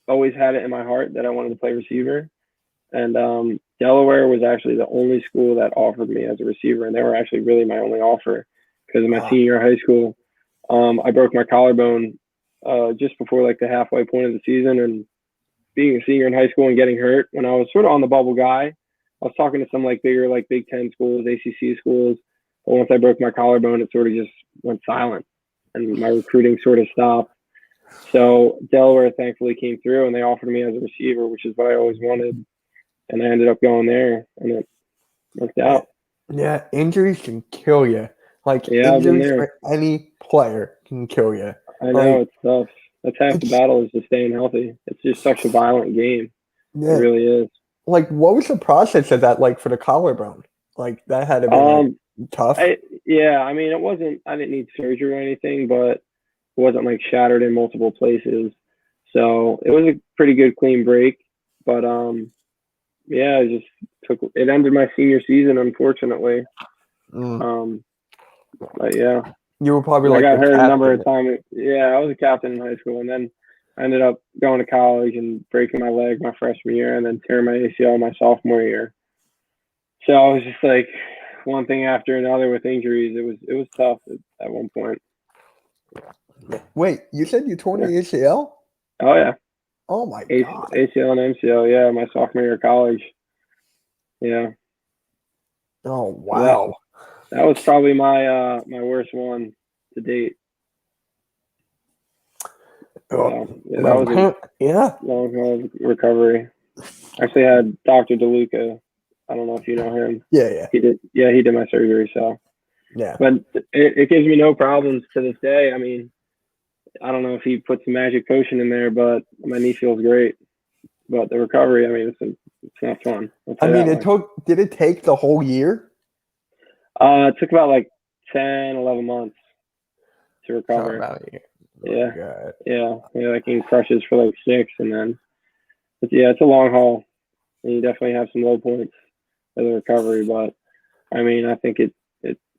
B: always had it in my heart that I wanted to play receiver. And Delaware was actually the only school that offered me as a receiver, and they were actually really my only offer because in my
A: ah,
B: senior year of high school, I broke my collarbone just before like the halfway point of the season, and being a senior in high school and getting hurt when I was sort of on the bubble guy, I was talking to some like bigger like Big Ten schools, ACC schools, but once I broke my collarbone, it sort of just went silent, and my recruiting sort of stopped. So Delaware thankfully came through, and they offered me as a receiver, which is what I always wanted, and I ended up going there, and it worked
A: yeah,
B: out.
A: yeah, injuries can kill you. Like
B: Yeah, I've been
A: injuries
B: there.
A: for any player can kill you.
B: I know
A: Like
B: it's tough. That's half the battle is just staying healthy. It's just such a violent game. It
A: Yeah.
B: really is.
A: Like, what was the process of that like for the collarbone? Like, that had to be like
B: Um,
A: tough.
B: yeah, I mean, it wasn't. I didn't need surgery or anything, but it wasn't like shattered in multiple places. So it was a pretty good clean break. But yeah, it just took. It ended my senior season, unfortunately.
A: Mm.
B: But yeah,
A: You were probably
B: I
A: like
B: got
A: the
B: hurt a number
A: captain.
B: of times. Yeah, I was a captain in high school, and then I ended up going to college and breaking my leg my freshman year, and then tearing my ACL my sophomore year. So I was just like one thing after another with injuries. It was tough at one point.
A: Wait, you said you tore
B: Yeah.
A: the ACL?
B: Oh yeah.
A: Oh my God.
B: ACL and MCL. Yeah, my sophomore year of college. Yeah.
A: Oh
B: So that
A: wow.
B: that was probably my worst one to date.
A: Oh,
B: So yeah, that was
A: well, yeah.
B: a long haul recovery. Actually had Dr. DeLuca. I don't know if you know him.
A: Yeah.
B: He did my surgery. So,
A: Yeah.
B: but it gives me no problems to this day. I mean, I don't know if he put some magic potion in there, but my knee feels great. But the recovery, I mean, it's not fun. I'll
A: I
B: say
A: mean,
B: that way.
A: did it take the whole year?
B: It took about like 10, 11 months to
A: Sorry
B: recover.
A: about it.
B: Yeah,
A: God.
B: yeah, like in crushes for like 6, and then, but yeah, it's a long haul, and you definitely have some low points for the recovery. But I mean, I think it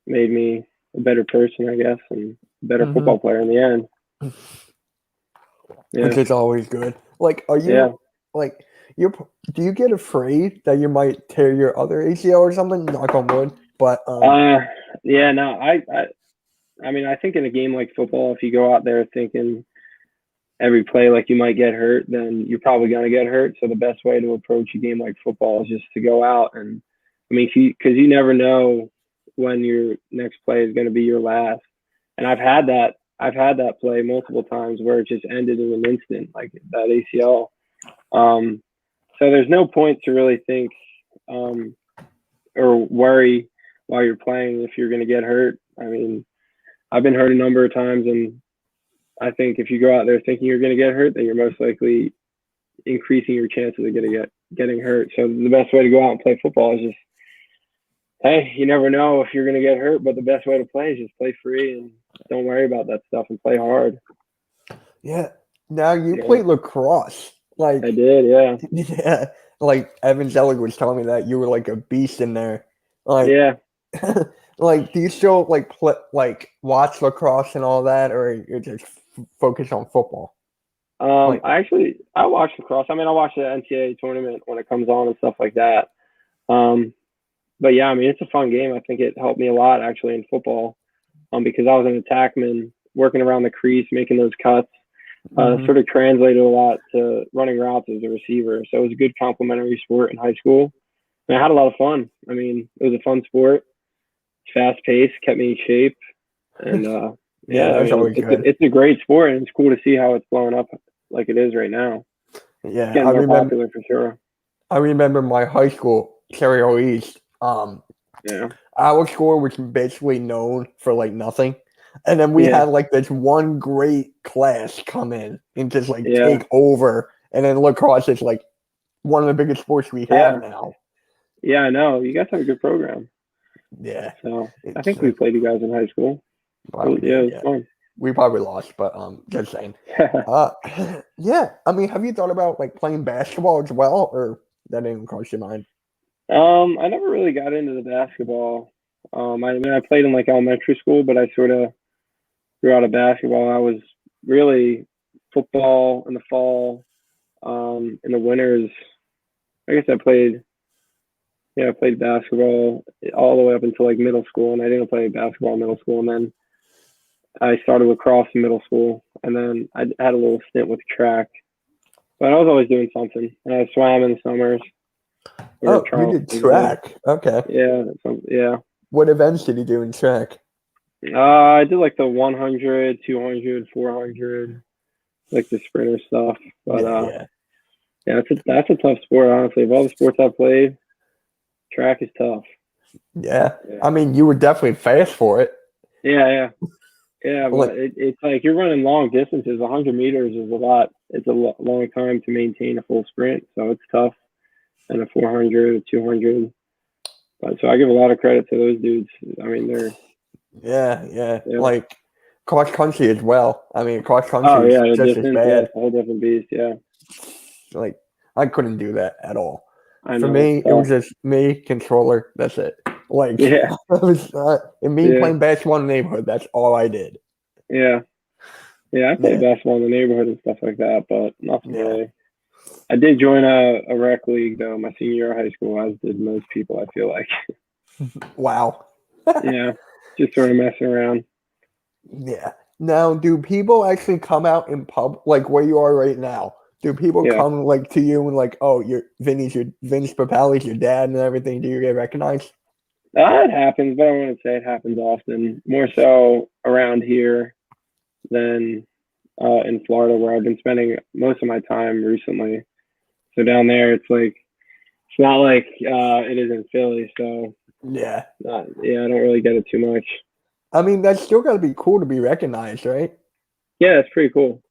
B: made me a better person, I guess, and a better football player in the end.
A: Which
B: Yeah,
A: is always good. Like, are
B: yeah.
A: you like you? Do you get afraid that you might tear your other ACL or something? Knock on wood. But
B: Uh, yeah. No, I mean, I think in a game like football, if you go out there thinking every play like you might get hurt, then you're probably going to get hurt. So the best way to approach a game like football is just to go out and, I mean, because you never know when your next play is going to be your last. And I've had that play multiple times where it just ended in an instant, like that ACL. So there's no point to really think or worry while you're playing if you're going to get hurt. I mean, I've been hurt a number of times, and I think if you go out there thinking you're going to get hurt, then you're most likely increasing your chances of getting hurt. So the best way to go out and play football is just, hey, you never know if you're going to get hurt, but the best way to play is just play free and don't worry about that stuff and play hard.
A: yeah. Now you
B: Yeah,
A: played lacrosse. Like,
B: I did. Yeah.
A: yeah. Like Evan Zelig was telling me that you were like a beast in there. Like,
B: Yeah.
A: like, do you still like watch lacrosse and all that, or you're just focused on football? Like,
B: I watch lacrosse. I mean, I watch the NCAA tournament when it comes on and stuff like that. But yeah, I mean, it's a fun game. I think it helped me a lot actually in football, because I was an attackman working around the crease, making those cuts. Sort of translated a lot to running routes as a receiver. So it was a good complementary sport in high school. And I had a lot of fun. I mean, it was a fun sport, fast paced, kept me in shape. And
A: yeah,
B: yeah, I
A: that's
B: mean,
A: always good.
B: it's a great sport, and it's cool to see how it's blowing up like it is right now.
A: Yeah,
B: It's getting more popular for sure.
A: I remember my high school, Cherry East.
B: Yeah.
A: Our school was basically known for like nothing. And then we
B: Yeah.
A: had like this one great class come in and just like
B: Yeah.
A: take over. And then lacrosse is like one of the biggest sports we have now.
B: Yeah, I know. You guys have a good program.
A: Yeah.
B: So I think we played you guys in high school.
A: Probably
B: It was fun.
A: We probably lost, but just saying. Yeah. I mean, have you thought about like playing basketball as well, or that didn't cross your mind?
B: I never really got into the basketball. I mean, I played in like elementary school, but I sort of grew out of basketball. I was really football in the fall. In the winters, I guess I played basketball all the way up until like middle school, and I didn't play basketball in middle school. And then I started lacrosse in middle school, and then I had a little stint with track. But I was always doing something. And I swam in the summers.
A: Oh, you did track. Okay.
B: Yeah.
A: What events did you do in track?
B: I did like the 100, 200, 400, like the sprinter stuff. But yeah, that's a tough sport, honestly. Of all the sports I've played, track is tough.
A: Yeah. I mean, you were definitely fast for it.
B: Yeah. Yeah,
A: Like,
B: but it's like you're running long distances. 100 meters is a lot. It's a long time to maintain a full sprint, so it's tough. And a 400, a 200. But so I give a lot of credit to those dudes. I mean,
A: yeah,
B: yeah.
A: like cross country as well. I mean, cross
B: Oh
A: country is
B: yeah, the
A: just as
B: distance. Yeah,
A: bad.
B: it's a whole different beast. Yeah,
A: Like, I couldn't do that at all.
B: I
A: For
B: know it's
A: me, it was
B: tough.
A: just me, controller. That's it. Like,
B: Yeah,
A: it was and me
B: yeah,
A: playing basketball in the neighborhood. That's all I did.
B: yeah, yeah. I played
A: Yeah,
B: basketball in the neighborhood and stuff like that, but nothing
A: yeah.
B: really. I did join a rec league though, my senior year of high school, as did most people. I feel like.
A: Wow.
B: Yeah, just sort of messing around.
A: Yeah. Now, do people actually come out in pub like where you are right now? Do people
B: Yeah,
A: come like to you and like, oh, you're Vince Papale's your dad and everything? Do you get recognized?
B: it happens, but I wouldn't say it happens often. More so around here than in Florida, where I've been spending most of my time recently. So down there, it's not like it is in Philly. So
A: Yeah.
B: yeah, I don't really get it too much.
A: I mean, that's still got to be cool to be recognized, right?
B: Yeah, it's pretty cool.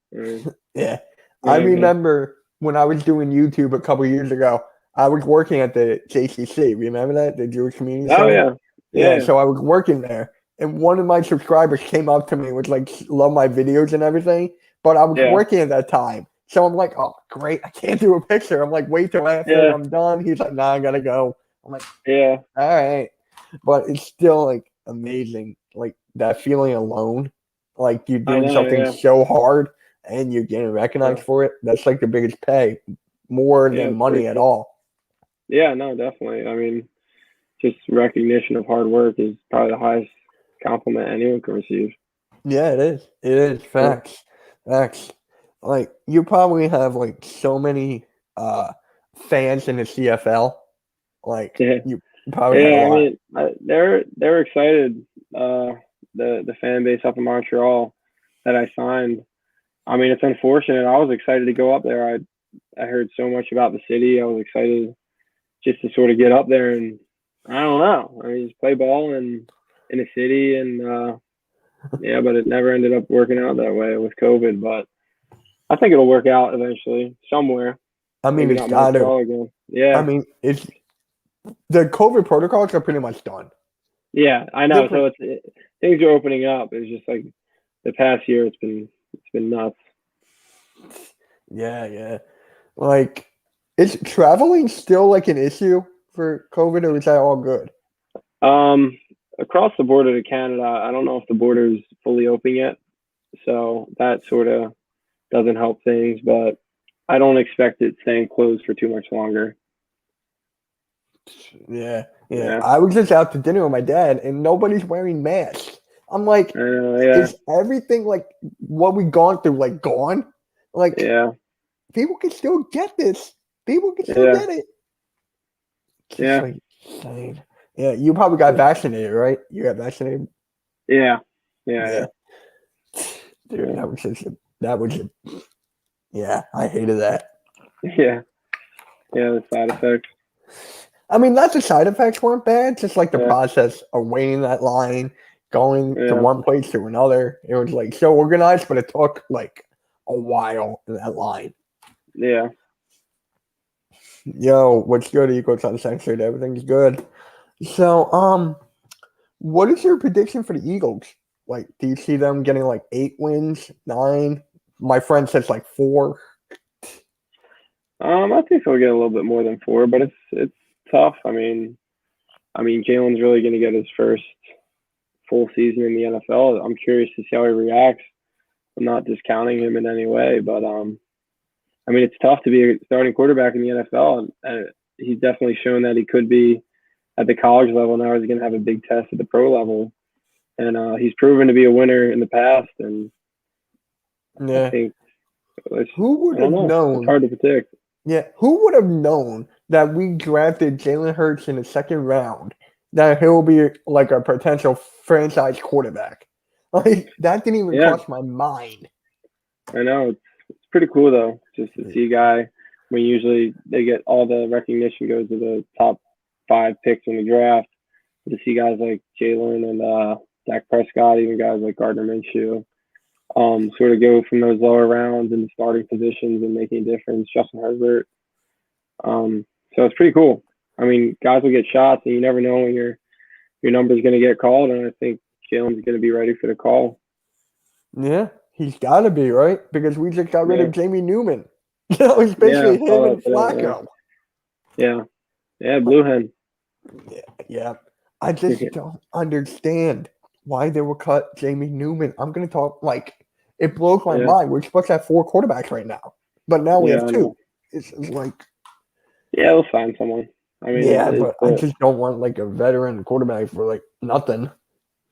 A: Yeah. I
B: Yeah, but
A: remember when I was doing YouTube a couple years ago, I was working at the JCC. Remember that? The Jewish Community
B: oh
A: Center?
B: yeah, yeah,
A: Yeah.
B: yeah,
A: So I was working there, and one of my subscribers came up to me with like, love my videos and everything. But I was
B: yeah,
A: working at that time. So I'm like, oh, great. I can't do a picture. I'm like, wait till after
B: yeah,
A: I'm done. He's like, nah, I got to go. I'm like,
B: yeah.
A: all right. But it's still like amazing. Like that feeling alone, like you're
B: I
A: doing
B: know.
A: something
B: Yeah,
A: so hard and you're getting recognized
B: yeah,
A: for it. That's like the biggest pay, more
B: yeah.
A: than
B: It's pretty
A: money at
B: cool.
A: all.
B: Yeah, no, definitely. I mean, just recognition of hard work is probably the highest compliment anyone can receive.
A: Yeah, it is. It is
B: Yeah,
A: facts. Facts. Like you probably have like so many fans in the CFL. Like
B: yeah,
A: you probably have a
B: yeah. I
A: lot.
B: mean, they're excited. Uh, the fan base up in Montreal that I signed. I mean, it's unfortunate. I was excited to go up there. I heard so much about the city. I was excited just to sort of get up there and I don't know. I mean, just play ball in a city and yeah, but it never ended up working out that way with COVID. But I think it'll work out eventually somewhere.
A: I mean,
B: Maybe
A: it's
B: not
A: got to.
B: Montreal again.
A: I
B: Yeah,
A: mean, it's the COVID protocols are pretty much done.
B: yeah, I know.
A: They're
B: So things are opening up. It's just like the past year, it's been nuts.
A: Yeah. Like, is traveling still like an issue for COVID, or is that all good?
B: Um, Across the border to Canada, I don't know if the border is fully open yet, so that sort of doesn't help things. But I don't expect it staying closed for too much longer.
A: Yeah.
B: Yeah,
A: I was just out to dinner with my dad, and nobody's wearing masks. I'm like,
B: I know. Yeah,
A: is everything like what we gone through like gone? Like,
B: yeah,
A: people can still get this. People can still
B: yeah,
A: get it. It's just
B: yeah,
A: like insane. Yeah, you probably got vaccinated, right? You got vaccinated.
B: yeah, yeah,
A: Yeah, dude,
B: yeah,
A: that was yeah. I hated that.
B: yeah, yeah. The side effects.
A: I mean, not the side effects weren't bad, just like the
B: Yeah,
A: process of waiting that line, going to
B: yeah,
A: one place to another. It was like so organized, but it took like a while in that line.
B: yeah.
A: Yo, what's good? Equals uncensored. Everything's good. So, what is your prediction for the Eagles? Like, do you see them getting like 8 wins, 9? My friend says like 4.
B: I think he'll get a little bit more than four, but it's tough. I mean, Jalen's really going to get his first full season in the NFL. I'm curious to see how he reacts. I'm not discounting him in any way, but I mean, it's tough to be a starting quarterback in the NFL, and he's definitely shown that he could be at the college level. Now he's going to have a big test at the pro level, and he's proven to be a winner in the past. And I
A: Yeah.
B: think it's,
A: Who
B: I
A: would
B: don't
A: have
B: know. It's
A: known?
B: hard to predict.
A: Yeah, who would have known that we drafted Jalen Hurts in the second round, that he'll be like a potential franchise quarterback? Like, that didn't even
B: Yeah,
A: cross my mind.
B: I know. It's pretty cool though, just to see a guy. When usually they get all the recognition goes to the top 5 picks in the draft. To see guys like Jalen and Dak Prescott, even guys like Gardner Minshew, sort of go from those lower rounds into starting positions and making a difference. Justin Herbert. So it's pretty cool. I mean, guys will get shots, and you never know when your number's going to get called. And I think Jalen's going to be ready for the call.
A: Yeah, he's got to be, right? Because we just got rid of Jamie Newman. That was
B: Yeah,
A: basically him and
B: today,
A: Flacco.
B: Yeah, Blue Hen.
A: Yeah. I just don't understand why they would cut Jamie Newman. I'm going to talk, like, it blows my mind. We're supposed to have 4 quarterbacks right now, but now we have 2. It's like...
B: Yeah, we'll find someone. I mean,
A: but I just don't want, like, a veteran quarterback for, like, nothing.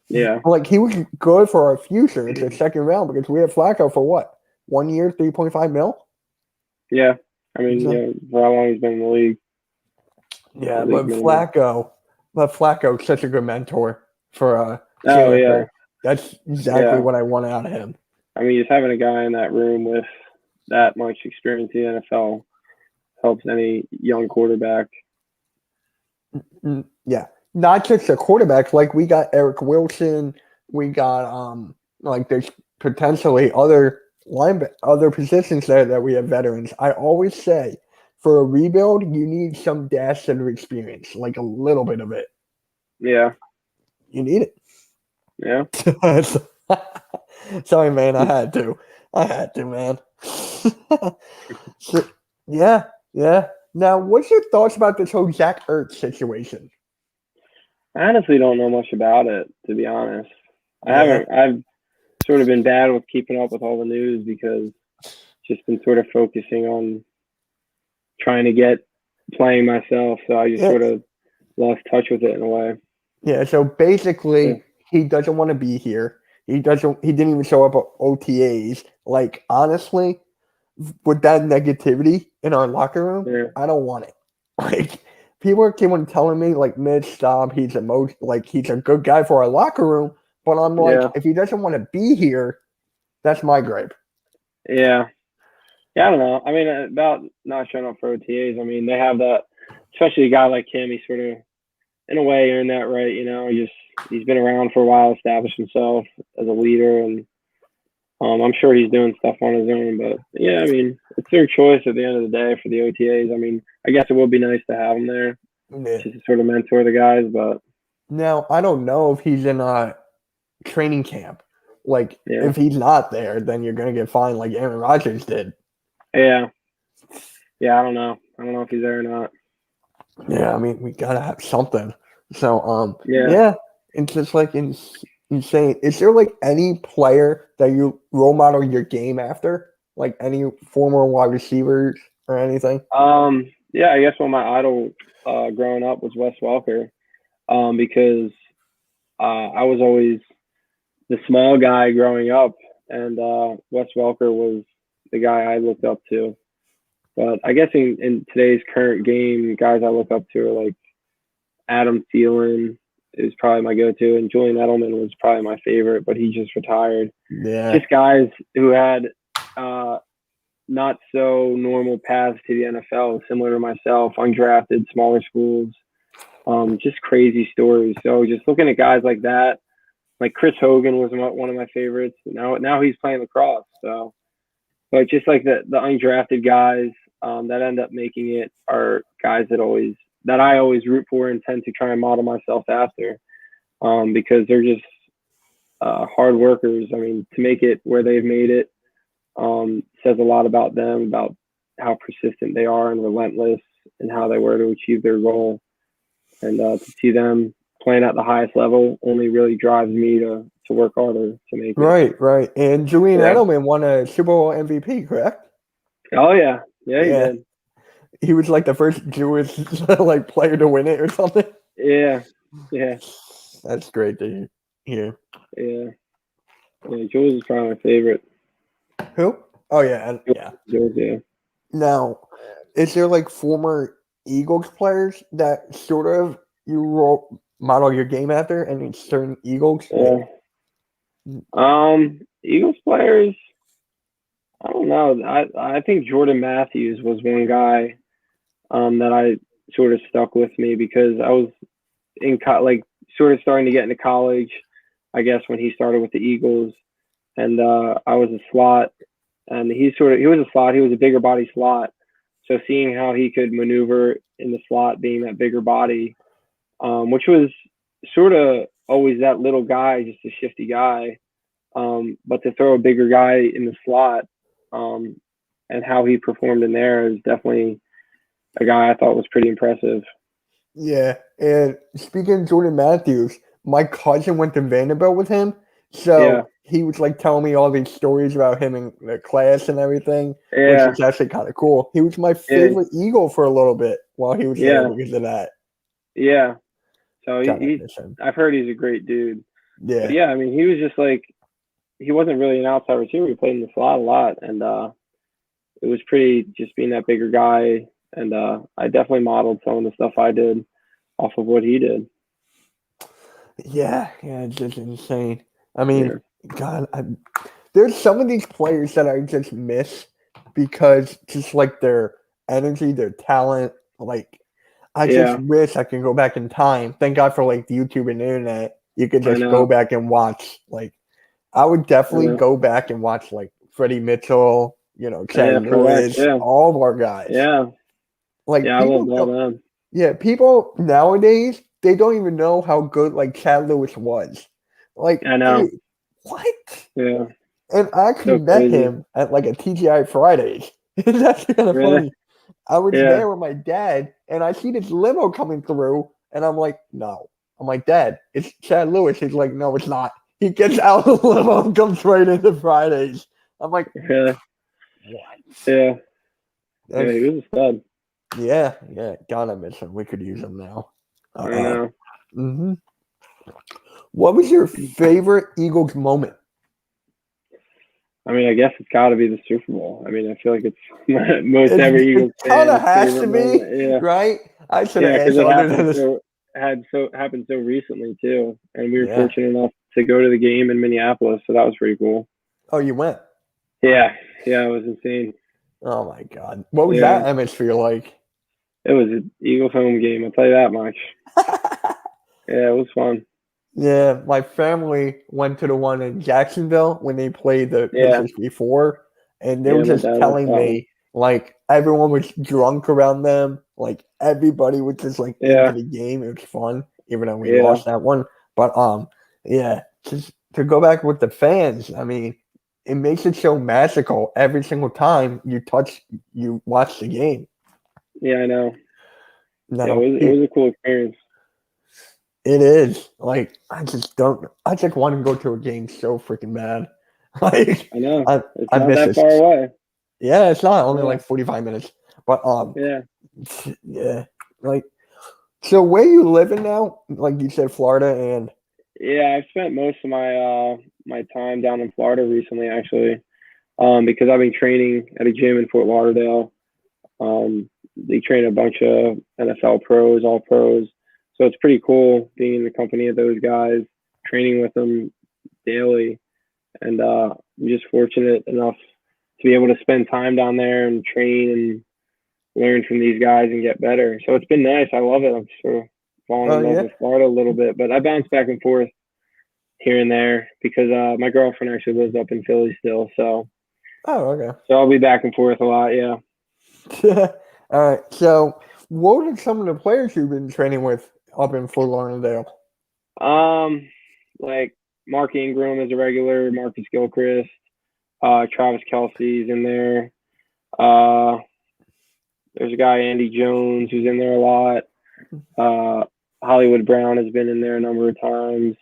B: Yeah.
A: Like, he was good for our future. It's a second round because we have Flacco for what? 1 year, $3.5 million?
B: Yeah. I mean, for how long he's been in the league.
A: Yeah, but Flacco's such a good mentor for That's exactly what I want out of him.
B: I mean, just having a guy in that room with that much experience in the NFL helps any young quarterback.
A: Yeah. Not just the quarterbacks, like we got Eric Wilson, we got like there's potentially other positions there that we have veterans. I always say for a rebuild, you need some dash of experience, like a little bit of it.
B: Yeah.
A: You need it.
B: Yeah.
A: Sorry, man. I had to, man. So, yeah. Now, what's your thoughts about this whole Zach Ertz situation?
B: I honestly don't know much about it, to be honest. I've sort of been bad with keeping up with all the news because just been sort of focusing on trying to get playing myself. So I just sort of lost touch with it in a way.
A: Yeah. So basically, he doesn't want to be here. He didn't even show up at OTAs. Like, honestly, with that negativity in our locker room, I don't want it. Like, people keep on telling me, like, Mitch, stop. He's a good guy for our locker room. But I'm like, if he doesn't want to be here, that's my gripe.
B: Yeah. Yeah, I don't know. I mean, about not showing up for OTAs, I mean, they have that, especially a guy like him, he's sort of, in a way, earned that right, you know. He's been around for a while, established himself as a leader, and I'm sure he's doing stuff on his own. But, yeah, I mean, it's their choice at the end of the day for the OTAs. I mean, I guess it would be nice to have him there just to sort of mentor the guys. But
A: now, I don't know if he's in a training camp. Like, if he's not there, then you're going to get fined like Aaron Rodgers did.
B: Yeah. Yeah, I don't know. I don't know if he's there or not.
A: Yeah, I mean, we got to have something. So, yeah, it's just like insane. Is there like any player that you role model your game after? Like any former wide receivers or anything?
B: Yeah, I guess one of my idol growing up was Wes Welker, because I was always the small guy growing up, and Wes Welker was the guy I looked up to. But I guess in today's current game, guys I look up to are like Adam Thielen is probably my go-to, and Julian Edelman was probably my favorite, but he just retired.
A: Yeah.
B: Just guys who had not so normal paths to the NFL, similar to myself, undrafted, smaller schools, just crazy stories. So just looking at guys like that, like Chris Hogan was one of my favorites. Now he's playing lacrosse. So, but just like the undrafted guys that end up making it are guys that I always root for and tend to try and model myself after, because they're just hard workers. I mean, to make it where they've made it says a lot about them, about how persistent they are and relentless, and how they were to achieve their goal. And to see them playing at the highest level only really drives me to work harder to make it.
A: Right. And Julian Edelman won a Super Bowl MVP, correct?
B: Oh, yeah. Yeah, he did.
A: He was like the first Jewish like player to win it or something.
B: Yeah.
A: That's great to hear.
B: Yeah, Jules is probably my favorite.
A: Who? Oh, yeah.
B: Jules, yeah.
A: Now, is there like former Eagles players that sort of you model your game after, and certain Eagles?
B: Yeah. Eagles players, I don't know. I think Jordan Matthews was one guy that I sort of stuck with me because I was sort of starting to get into college. I guess, when he started with the Eagles, and I was a slot, and he was a slot. He was a bigger body slot. So seeing how he could maneuver in the slot, being that bigger body, which was sort of always that little guy, just a shifty guy, but to throw a bigger guy in the slot, and how he performed in there is definitely a guy I thought was pretty impressive.
A: Yeah, and speaking of Jordan Matthews, my cousin went to Vanderbilt with him,
B: Yeah,
A: so he was like telling me all these stories about him in the class and everything, which
B: yeah,
A: is actually kind of cool. He was my
B: yeah,
A: favorite Eagle for a little bit while he was there
B: yeah,
A: because of that.
B: yeah. So
A: Kind of miss him.
B: I've heard he's a great dude. But
A: Yeah,
B: yeah, I mean, he was just like, he wasn't really an outside receiver. He played in the slot a lot, and it was pretty just being that bigger guy. And I definitely modeled some of the stuff I did off of what he did.
A: yeah, it's just insane. I
B: Yeah,
A: mean, God, there's some of these players that I just miss because just like their energy, their talent, like I just
B: yeah,
A: wish I could go back in time. Thank God for like the YouTube and the internet. You could
B: I
A: just go
B: know.
A: back and watch. Like I would
B: I
A: definitely
B: know.
A: go back and watch like Freddie Mitchell, Chad
B: Yeah, correct.
A: Lewis,
B: Yeah,
A: all of our guys.
B: yeah,
A: Like
B: yeah. I
A: people
B: loved all
A: don't,
B: them.
A: yeah, people nowadays they don't even know how good like Chad Lewis was. Like,
B: I know.
A: dude, what?
B: Yeah,
A: And I actually
B: so
A: met
B: crazy.
A: him at like a TGI Fridays. That's kind of
B: Really?
A: funny. I was
B: Yeah,
A: there with my dad, and I see this limo coming through, and I'm like, no. I'm like, Dad, it's Chad Lewis. He's like, no, it's not. He gets out of the limo and comes right into Fridays. I'm like,
B: really.
A: what?
B: Yeah, yeah.
A: And
B: He was a stud.
A: yeah. God, I miss him. We could use him now.
B: I
A: Uh,
B: know.
A: hmm What was your favorite Eagles moment?
B: I mean, I guess it's got to be the Super Bowl. I mean, I feel like it's most every
A: It
B: Eagles
A: kind of
B: fan's
A: has to
B: favorite
A: be,
B: moment. Yeah,
A: right? I should have
B: yeah, because
A: asked
B: it
A: other than
B: happened
A: this.
B: so happened so recently too, and we were
A: Yeah.
B: fortunate enough to go to the game in Minneapolis, so that was pretty cool.
A: Oh, you went.
B: Yeah, yeah, it was insane.
A: Oh my God. What was
B: Yeah,
A: that atmosphere like?
B: it was an Eagles home game. I'll tell you that much. Yeah, it was fun.
A: Yeah, my family went to the one in Jacksonville when they played the
B: Yeah,
A: Pacers before, and they were
B: yeah, my
A: just
B: dad went to
A: telling
B: that one.
A: me like everyone was drunk around them, like everybody was just like into
B: Yeah,
A: the game. It was fun, even though we
B: yeah,
A: lost that one. But yeah, just to go back with the fans, I mean, it makes it so magical every single time you watch the game.
B: yeah. I know. Yeah,
A: No,
B: it was a cool experience.
A: it is. Like, I just want to go to a game so freaking bad. Like,
B: I know.
A: I,
B: It's
A: I
B: not
A: miss
B: that
A: it.
B: far away.
A: Yeah, it's not only
B: Yeah,
A: like 45 minutes. But,
B: yeah,
A: yeah. Like, so where you living now? Like you said, Florida and,
B: yeah. I've spent most of my time down in Florida recently, actually, because I've been training at a gym in Fort Lauderdale. They train a bunch of NFL pros, all pros. So it's pretty cool being in the company of those guys, training with them daily. And I'm just fortunate enough to be able to spend time down there and train and learn from these guys and get better. So it's been nice. I love it. I'm sort of falling
A: oh,
B: in love
A: yeah.
B: with Florida a little bit, but I bounce back and forth here and there because my girlfriend actually lives up in Philly still.
A: Oh, okay.
B: So I'll be back and forth a lot. Yeah.
A: All right. So, what are some of the players you've been training with up in Fort Lauderdale?
B: Um, like Mark Ingram is a regular, Marcus Gilchrist, Travis Kelsey's in there. Uh, there's a guy, Andy Jones, who's in there a lot. Hollywood Brown has been in there a number of times.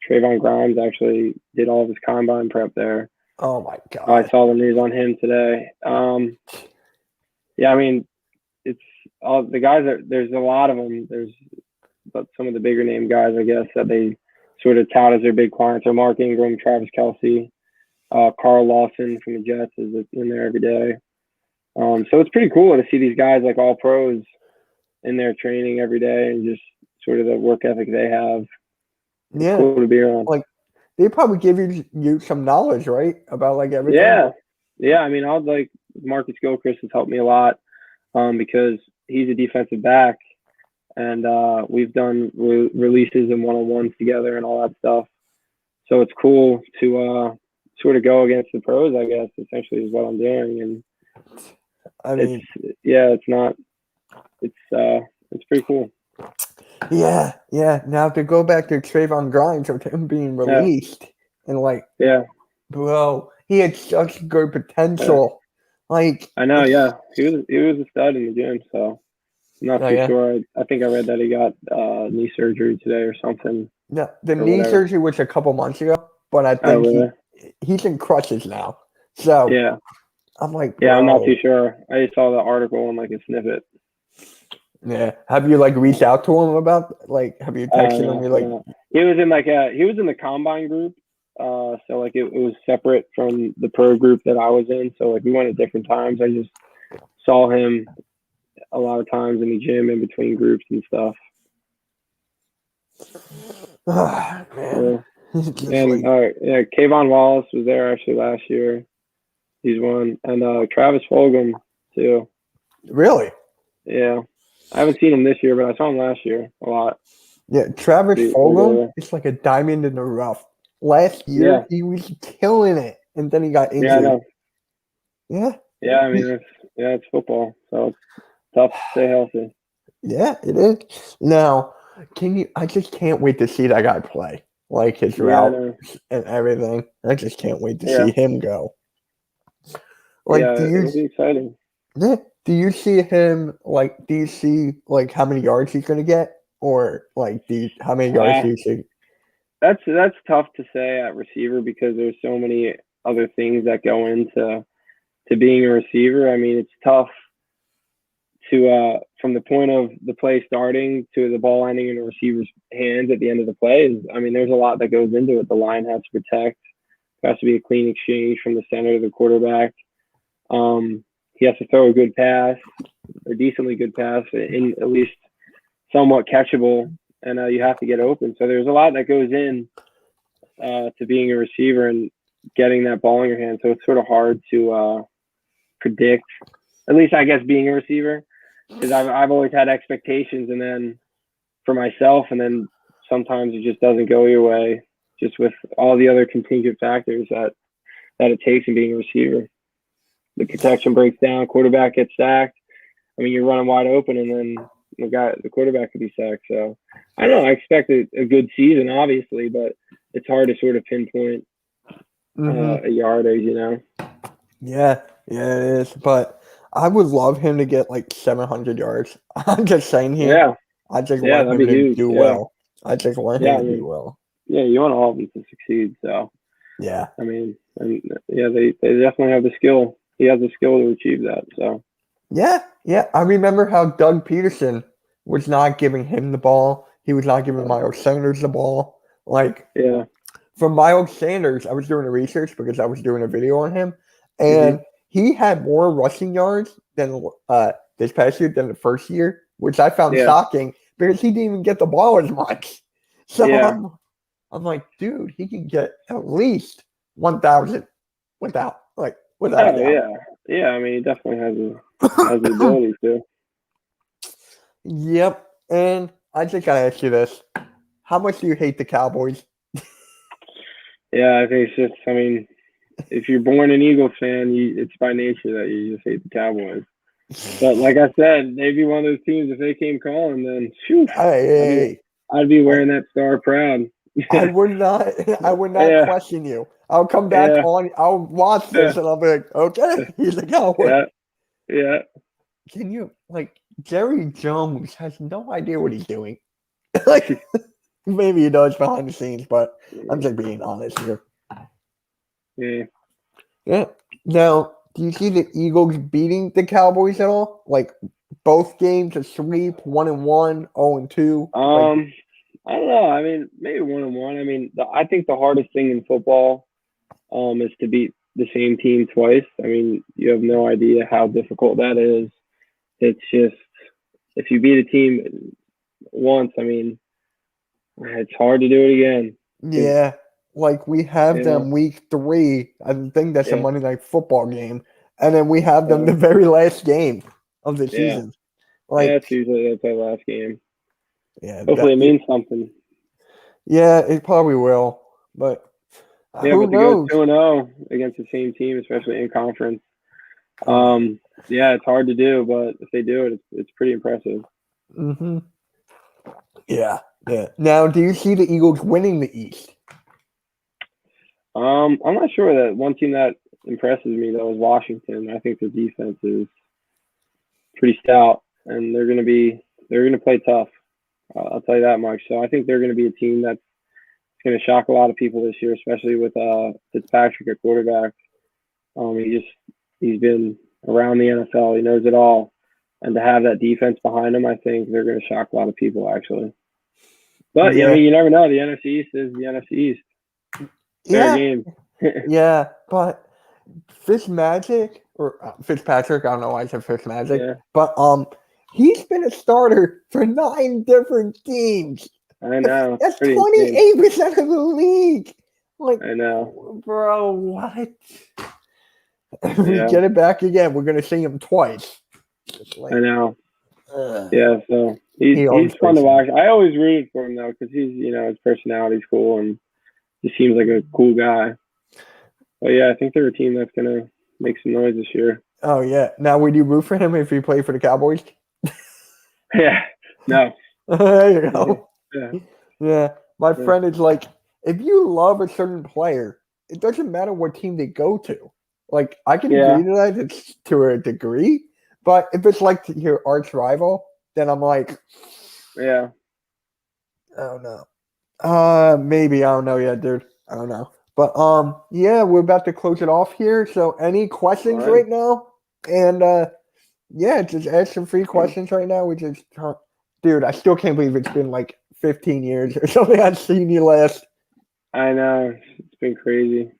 B: Trayvon Grimes actually did all of his combine prep there.
A: Oh my
B: I
A: God.
B: saw the news on him today. Yeah, I mean, it's all the guys that there's a lot of them. There's but some of the bigger name guys, I guess, that they sort of tout as their big clients are Mark Ingram, Travis Kelsey, Carl Lawson from the Jets is in there every day. So it's pretty cool to see these guys like all pros in there training every day and just sort of the work ethic they have. It's
A: Yeah.
B: cool to be around.
A: Like, they probably give you some knowledge, right? About like everything.
B: Yeah. Yeah. I mean, I was like, Marcus Gilchrist has helped me a lot because he's a defensive back and we've done releases and one-on-ones together and all that stuff. So it's cool to sort of go against the pros, I guess, essentially is what I'm doing. And
A: I mean,
B: it's pretty cool.
A: yeah. Now to go back to Trayvon Grimes with him being
B: Yeah,
A: released and like,
B: yeah,
A: bro, he had such good
B: yeah.
A: potential. Like,
B: I know, yeah. He was a stud in the gym, so I'm not
A: oh
B: too
A: yeah,
B: sure. I think I read that he got knee surgery today or something
A: no, the
B: or
A: knee
B: whatever.
A: surgery was a couple months ago, but I
B: Oh,
A: think
B: really?
A: he's in crutches now. So
B: Yeah.
A: I'm like,
B: Yeah, I'm not too
A: bro,
B: sure. I just saw the article and like a snippet.
A: yeah. Have you like reached out to him about like? Have you texted him?
B: No,
A: You're like,
B: no. He was in the combine group. So like it was separate from the pro group that I was in. So like we went at different times. I just saw him a lot of times in the gym in between groups and stuff.
A: oh, man,
B: Yeah.
A: it's just
B: And
A: like,
B: yeah, Kayvon Wallace was there actually last year. He's one. And Travis Fulgham too.
A: really?
B: Yeah. I haven't seen him this year, but I saw him last year a lot.
A: Yeah, Travis
B: They're
A: Fulgham
B: there.
A: is like a diamond in the rough. Last
B: Yeah.
A: year he was killing it, and then he got
B: Yeah, I
A: injured.
B: know.
A: Yeah,
B: Yeah, I mean it's football, so it's tough to stay healthy.
A: yeah, it is. Now, can you? I just can't wait to see that guy play. Like his
B: Yeah, I
A: route
B: know.
A: and everything. I just can't wait to
B: Yeah.
A: see him go. Like,
B: Yeah, it'll be exciting.
A: yeah, do you see him? Like, do you see like how many yards he's gonna get, or like, how many yards
B: Uh
A: do you see?
B: that's tough to say at receiver because there's so many other things that go into being a receiver. I mean, it's tough to from the point of the play starting to the ball landing in the receiver's hands at the end of the play. I mean, there's a lot that goes into it. The line has to protect. There has to be a clean exchange from the center to the quarterback. He has to throw a good pass, a decently good pass, in at least somewhat catchable, and you have to get open. So there's a lot that goes in to being a receiver and getting that ball in your hand. So it's sort of hard to predict. At least I guess being a receiver, because I've always had expectations, and then for myself, and then sometimes it just doesn't go your way, just with all the other contingent factors that it takes in being a receiver. The protection breaks down, quarterback gets sacked. I mean, you're running wide open, and then the quarterback could be sacked. So I don't know. I expect a good season, obviously, but it's hard to sort of pinpoint a yardage, you know.
A: Yeah, yeah, it is. But I would love him to get like 700 yards. I'm just saying here.
B: Yeah,
A: I just
B: yeah,
A: want
B: that'd
A: him
B: be
A: to
B: huge.
A: do
B: Yeah,
A: well. I just want him
B: yeah. I
A: to do
B: mean,
A: well.
B: yeah, you want all of them to succeed. So
A: Yeah.
B: I mean, and yeah, they definitely have the skill. He has the skill to achieve that. So
A: Yeah. I remember how Doug Peterson was not giving him the ball. He was not giving Miles Sanders the ball. Like,
B: yeah,
A: for Miles Sanders, I was doing the research because I was doing a video on him,
B: hmm
A: and he had more rushing yards than this past year than the first year, which I found
B: yeah,
A: shocking because he didn't even get the ball as much. So
B: yeah.
A: I'm like, dude, he can get at least 1,000 without a
B: Oh
A: doubt.
B: yeah, yeah. I mean, he definitely has the ability to.
A: Yep. And I just gotta ask you this: how much do you hate the Cowboys?
B: Yeah, I think it's just. I mean, if you're born an Eagles fan, it's by nature that you just hate the Cowboys. But like I said, they'd be one of those teams if they came calling, then phew,
A: Hey,
B: I'd be
A: I,
B: wearing that star proud.
A: I would not. I would not
B: Yeah,
A: question you. I'll come back
B: yeah,
A: on. I'll watch
B: yeah,
A: this, and I'll be like, okay, he's a Cowboy.
B: yeah, yeah,
A: Can you like Jerry Jones has no idea what he's doing? Like maybe he does behind the scenes, but I'm just being honest here.
B: yeah.
A: Yeah. Now, do you see the Eagles beating the Cowboys at all? Like both games a sweep, 1-1, 0-2. Like,
B: I don't know. I mean, maybe 1-1. I mean, I think the hardest thing in football, is to beat the same team twice. I mean, you have no idea how difficult that is. It's just if you beat a team once, I mean, it's hard to do it again. 'Cause,
A: yeah, like we have
B: you know,
A: them week 3. I think that's a
B: yeah,
A: Monday Night Football game, and then we have them
B: uh,
A: the very last game of the
B: yeah,
A: season.
B: yeah.
A: Like,
B: It's usually that's our last game.
A: yeah,
B: Hopefully, it means something.
A: yeah, it probably will. But
B: Yeah,
A: Who
B: but to go
A: knows?
B: 2-0 against the same team, especially in conference,
A: Oh,
B: yeah, it's hard to do, but if they do it, it's pretty impressive.
A: mm-hmm. Yeah, yeah. Now, do you see the Eagles winning the East?
B: I'm not sure. That one team that impresses me though is Washington. I think the defense is pretty stout, and they're gonna play tough. I'll tell you that much. So I think they're gonna be a team that's gonna shock a lot of people this year, especially with Fitzpatrick at quarterback. He's been around the NFL. He knows it all, and to have that defense behind him, I think they're gonna shock a lot of people actually. But I
A: Yeah,
B: mean, you never know. The NFC East is the NFC East. Fair
A: yeah,
B: game.
A: yeah. But Fitzpatrick, I don't know why I said Fitzmagic,
B: Yeah,
A: but he's been a starter for 9 different teams.
B: I know.
A: That's
B: Pretty insane.
A: 28% of the league. Like,
B: I know.
A: bro, what? If we
B: Yeah,
A: get it back again, we're gonna see him twice. It's
B: I
A: like,
B: know.
A: ugh.
B: Yeah, so he's
A: He always
B: he's fun to
A: plays
B: watch. I always rooted for him though, because his personality's cool and he seems like a cool guy. But yeah, I think they're a team that's gonna make some noise this year.
A: Oh yeah. Now, would you root for him if he played for the Cowboys?
B: Yeah. No.
A: There you go.
B: Yeah.
A: Yeah. My
B: Yeah.
A: friend is like, if you love a certain player, it doesn't matter what team they go to. Like, I can
B: Yeah.
A: agree to that to a degree, but if it's like your arch rival, then I'm like,
B: Yeah.
A: I don't know. Maybe I don't know yet, dude. I don't know. But yeah, we're about to close it off here. So any
B: All
A: questions
B: right.
A: right now? And yeah, just ask some free questions right now. We just, dude, I still can't believe it's been like 15 years or something. I've seen you last.
B: I know. It's been crazy.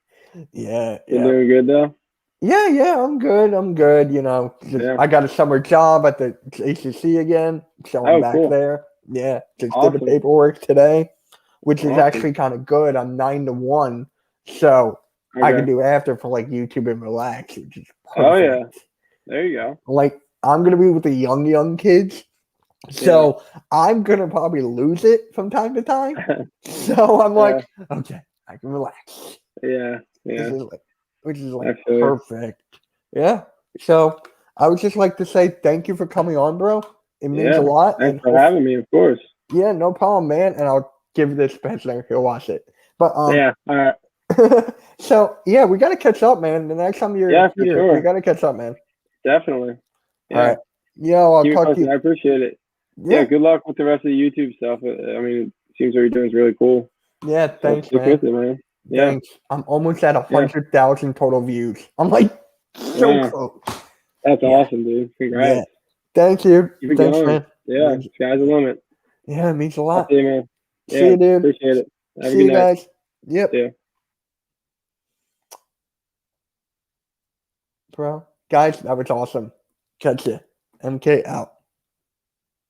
A: Yeah,
B: Been
A: yeah.
B: doing good though?
A: Yeah, I'm good. I'm good. You know,
B: Yeah.
A: I got a summer job at the ACC again, so I'm
B: Oh,
A: back
B: cool.
A: there. Yeah, just did
B: Awesome.
A: the paperwork today, which is
B: Awesome.
A: actually kind of good. I'm 9 to 1, so I can
B: Okay.
A: do after for like YouTube and relax, which is perfect.
B: Oh yeah. There you go.
A: Like I'm gonna be with the young kids, so I'm gonna probably lose it from time to time. So I'm like, okay, I can relax.
B: Yeah. Yeah.
A: Which is like
B: Absolutely.
A: perfect. Yeah. So I would just like to say thank you for coming on, bro. It means a lot.
B: Thanks for having me, of course.
A: Yeah, no problem, man. And I'll give this Spencer. He'll watch it. But
B: Yeah. All right.
A: So yeah, we gotta catch up, man. The next time you're
B: Yeah, for
A: here,
B: sure.
A: we gotta catch up, man.
B: Definitely. Yeah.
A: All right. Yo, I'll
B: Keep it
A: talk to
B: posted.
A: you.
B: I appreciate it.
A: Yeah.
B: Yeah. Good luck with the rest of the YouTube stuff. I mean, it seems what you're doing is really cool.
A: Yeah,
B: So
A: thanks,
B: stick
A: man.
B: with it, man. Yeah.
A: Thanks. I'm almost at 100,000 total views. I'm like so
B: Wow.
A: close.
B: That's
A: Yeah.
B: awesome, dude. Congrats.
A: Yeah. Thank you.
B: Keep it
A: Thanks,
B: going.
A: man.
B: Yeah. Sky's the limit.
A: Yeah, it means a
B: I'll
A: lot.
B: see you, man.
A: See
B: Yeah.
A: you, dude.
B: Appreciate it. Have a
A: See
B: good
A: you
B: night.
A: guys. Yep.
B: See ya.
A: Bro. Guys, that was awesome. Catch ya. MK out.